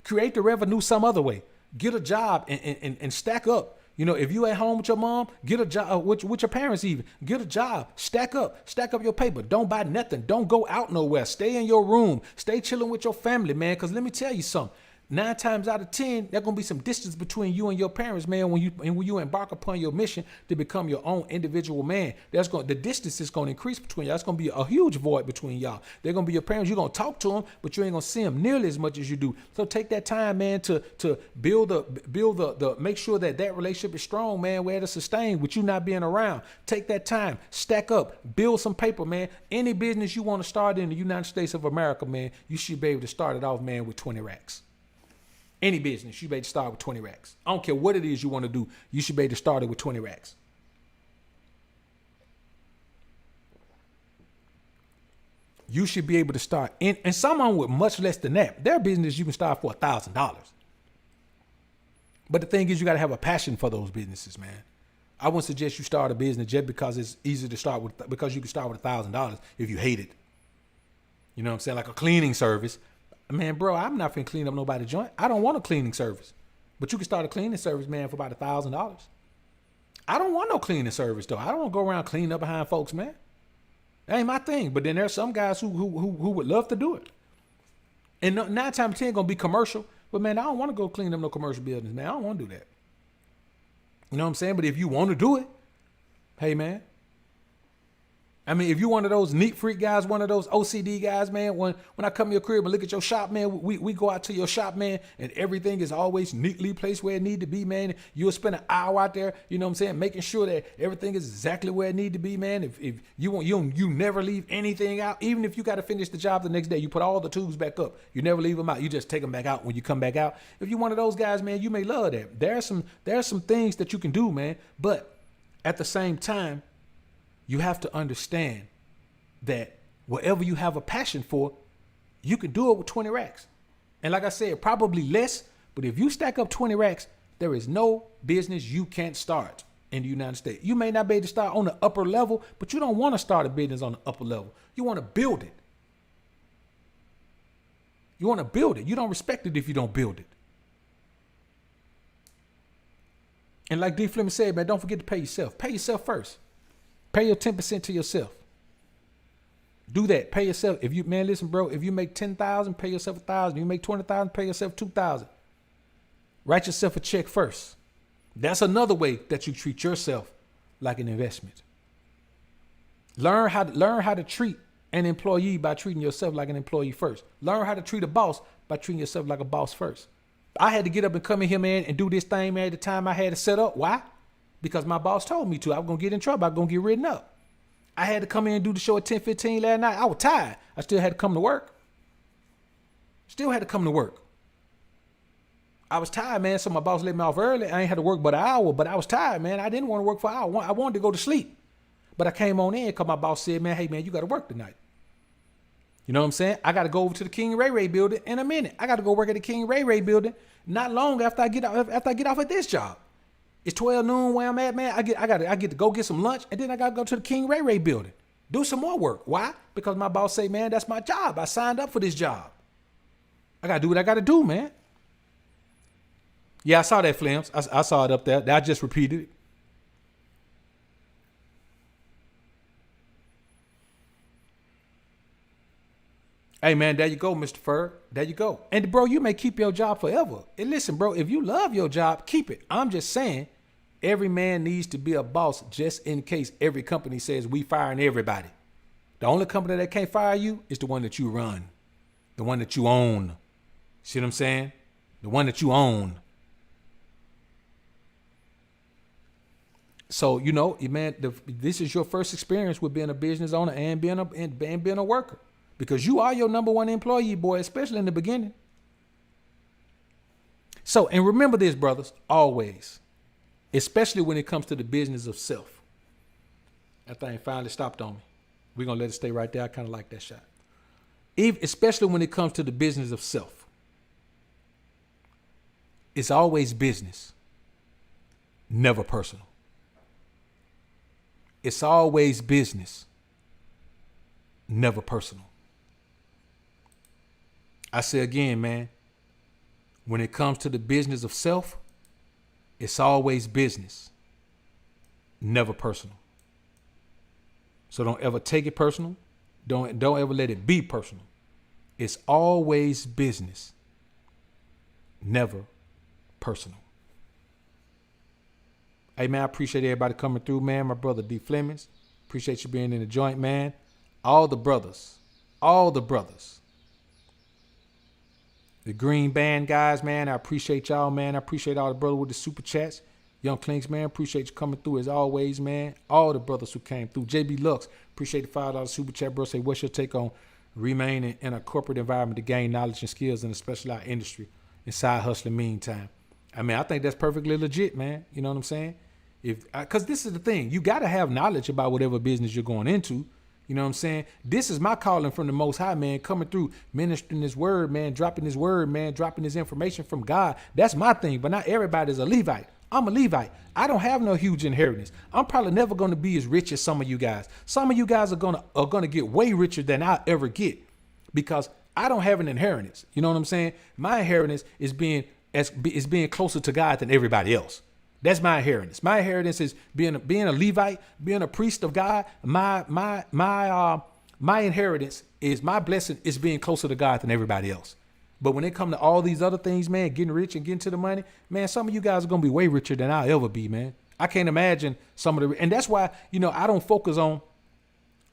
A: Create the revenue some other way. Get a job and stack up, You know, if you at home with your mom, get a job, with your parents even, get a job, stack up your paper. Don't buy nothing. Don't go out nowhere. Stay in your room. Stay chilling with your family, man. Because let me tell you something. 9 times out of 10, there's gonna be some distance between you and your parents, man. When you embark upon your mission to become your own individual man, the distance is gonna increase between y'all. It's gonna be a huge void between y'all. They're gonna be your parents. You're gonna talk to them, but you ain't gonna see them nearly as much as you do. So take that time, man, to build the make sure that relationship is strong, man, where it's sustained with you not being around. Take that time, stack up, build some paper, man. Any business you want to start in the United States of America, man, you should be able to start it off, man, with 20 racks. Any business, you better start with 20 racks. I don't care what it is you want to do. You should be able to start it with 20 racks. You should be able to start. And someone with much less than that, their business you can start for $1,000. But the thing is, you got to have a passion for those businesses, man. I wouldn't suggest you start a business just because it's easy to start with, because you can start with $1,000 if you hate it. You know what I'm saying? Like a cleaning service. Man, bro, I'm not finna clean up nobody's joint. I don't want a cleaning service. But you can start a cleaning service, man, for about $1,000. I don't want no cleaning service, though. I don't want to go around cleaning up behind folks, man. That ain't my thing. But then there's some guys who would love to do it. And 9 times out of 10 gonna be commercial. But, man, I don't want to go clean up no commercial buildings, man. I don't want to do that. You know what I'm saying? But if you want to do it, hey, man. I mean, if you're one of those neat freak guys, one of those OCD guys, man, when I come to your crib and look at your shop, man, we go out to your shop, man, and everything is always neatly placed where it need to be, man. You'll spend an hour out there, you know what I'm saying, making sure that everything is exactly where it need to be, man. If you never leave anything out, even if you got to finish the job the next day, you put all the tubes back up. You never leave them out. You just take them back out when you come back out. If you're one of those guys, man, you may love that. There are some things that you can do, man, but at the same time, you have to understand that whatever you have a passion for, you can do it with 20 racks. And like I said, probably less, but if you stack up 20 racks, there is no business you can't start in the United States. You may not be able to start on the upper level, but you don't want to start a business on the upper level. You want to build it. You want to build it. You don't respect it if you don't build it. And like D. Fleming said, man, don't forget to pay yourself. Pay yourself first. Pay your 10% to yourself. Do that. Pay yourself. If you, man, listen, bro, if you make 10,000, pay yourself 1,000. If you make 20,000, pay yourself 2,000. Write yourself a check first. That's another way that you treat yourself like an investment. Learn how to treat an employee by treating yourself like an employee first. Learn how to treat a boss by treating yourself like a boss first. I had to get up and come in here, man, and do this thing, man, at the time I had to set up. Why? Because my boss told me to. I was going to get in trouble. I was going to get written up. I had to come in and do the show at 10:15 last night. I was tired. I still had to come to work. I was tired, man. So my boss let me off early. I ain't had to work but an hour, but I was tired, man. I didn't want to work for an hour. I wanted to go to sleep. But I came on in because my boss said, man, hey, man, you got to work tonight. You know what I'm saying? I got to go over to the King Ray Ray building in a minute. I got to go work at the King Ray Ray building not long after I get off at this job. It's 12 noon where I'm at, man. I get to go get some lunch, and then I got to go to the King Ray Ray building. Do some more work. Why? Because my boss say, man, that's my job. I signed up for this job. I got to do what I got to do, man. Yeah, I saw that, Flames. I saw it up there. I just repeated it. Hey, man, there you go, Mr. Ferg. There you go. And, bro, you may keep your job forever. And listen, bro, if you love your job, keep it. I'm just saying, every man needs to be a boss just in case every company says we firing everybody. The only company that can't fire you is the one that you run, the one that you own. See what I'm saying? The one that you own. So, you know, man, this is your first experience with being a business owner and being a worker. Because you are your number one employee, boy, especially in the beginning. So, and remember this, brothers, always, especially when it comes to the business of self. That thing finally stopped on me. We're going to let it stay right there. I kind of like that shot. Especially when it comes to the business of self. It's always business, never personal. It's always business, never personal. I say again, man, when it comes to the business of self, It's always business, never personal. So don't ever take it personal. Don't ever let it be personal. It's always business, never personal. Hey, man, I appreciate everybody coming through, man. My brother D. Flemings. Appreciate you being in the joint, man. All the brothers. The Green Band guys, man, I appreciate y'all, man. I appreciate all the brothers with the super chats. Young Clinks, man, appreciate you coming through as always, man. All the brothers who came through. JB Lux, appreciate the $5 super chat, bro. Say, what's your take on remaining in a corporate environment to gain knowledge and skills in a specialized industry and side hustling meantime? I mean, I think that's perfectly legit, man. You know what I'm saying? Because this is the thing. You got to have knowledge about whatever business you're going into. You know what I'm saying? This is my calling from the Most High, man, coming through, ministering this word, man, dropping this word, man, dropping this information from God. That's my thing. But not everybody is a Levite. I'm a Levite. I don't have no huge inheritance. I'm probably never going to be as rich as some of you guys. Some of you guys are gonna get way richer than I'll ever get because I don't have an inheritance. You know what I'm saying? My inheritance is being closer to God than everybody else. That's my inheritance. My inheritance is being a Levite, being a priest of God. My inheritance is my blessing is being closer to God than everybody else. But when it comes to all these other things, man, getting rich and getting to the money, man, some of you guys are gonna be way richer than I'll ever be, man. I can't imagine some of the, and that's why, you know, I don't focus on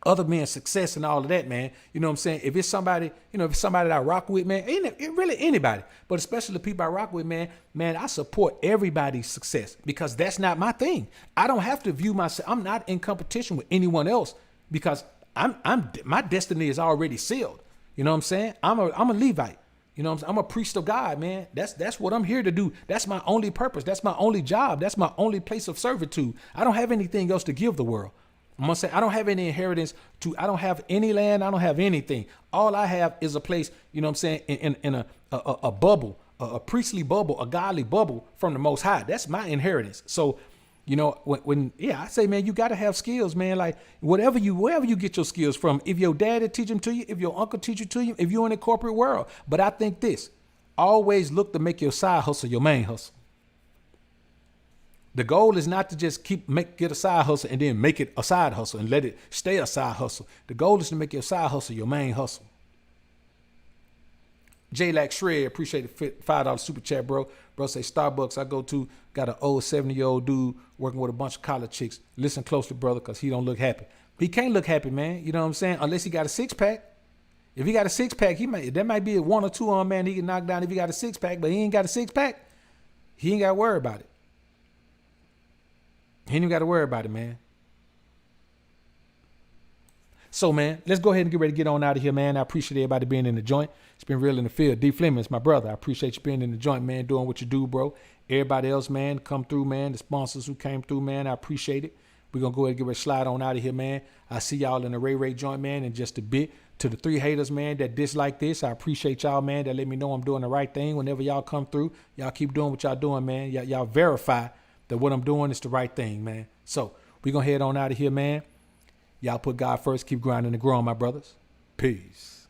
A: other men's success and all of that, man. You know what I'm saying? If it's somebody, you know, if it's somebody that I rock with, man, it really anybody, but especially the people I rock with, man, I support everybody's success because that's not my thing. I don't have to view myself. I'm not in competition with anyone else because my destiny is already sealed. You know what I'm saying? I'm a Levite. You know what I'm saying? I'm a priest of God, man. That's what I'm here to do. That's my only purpose. That's my only job. That's my only place of servitude. I don't have anything else to give the world. I'm gonna say I don't have any inheritance I don't have any land. I don't have anything. All I have is a place, you know what I'm saying, in a bubble, a priestly bubble, a godly bubble from the Most High. That's my inheritance. So, you know, when I say, man, you got to have skills, man. Like wherever you get your skills from, if your daddy teach them to you, if your uncle teach it to you, if you're in the corporate world. But I think this, always look to make your side hustle your main hustle. The goal is not to just get a side hustle and then make it a side hustle and let it stay a side hustle. The goal is to make your side hustle your main hustle. J-Lack Shred, appreciate the $5 super chat, bro. Bro say Starbucks I go to, got an old 70-year-old dude working with a bunch of college chicks. Listen closely, brother, because he don't look happy. He can't look happy, man. You know what I'm saying? Unless he got a six-pack. If he got a six-pack, there might be one or two on, man, he can knock down if he got a six-pack, but he ain't got a six-pack. He ain't got to worry about it. He ain't even got to worry about it, man. So, man, let's go ahead and get ready to get on out of here, man. I appreciate everybody being in the joint. It's been real in the field. D. Flemings, my brother. I appreciate you being in the joint, man, doing what you do, bro. Everybody else, man, come through, man. The sponsors who came through, man, I appreciate it. We're going to go ahead and get ready to slide on out of here, man. I see y'all in the Ray joint, man, in just a bit. To the 3 haters, man, that dislike this, I appreciate y'all, man, that let me know I'm doing the right thing. Whenever y'all come through, y'all keep doing what y'all doing, man. Y'all verify that what I'm doing is the right thing, man. So we're going to head on out of here, man. Y'all put God first. Keep grinding and growing, my brothers. Peace.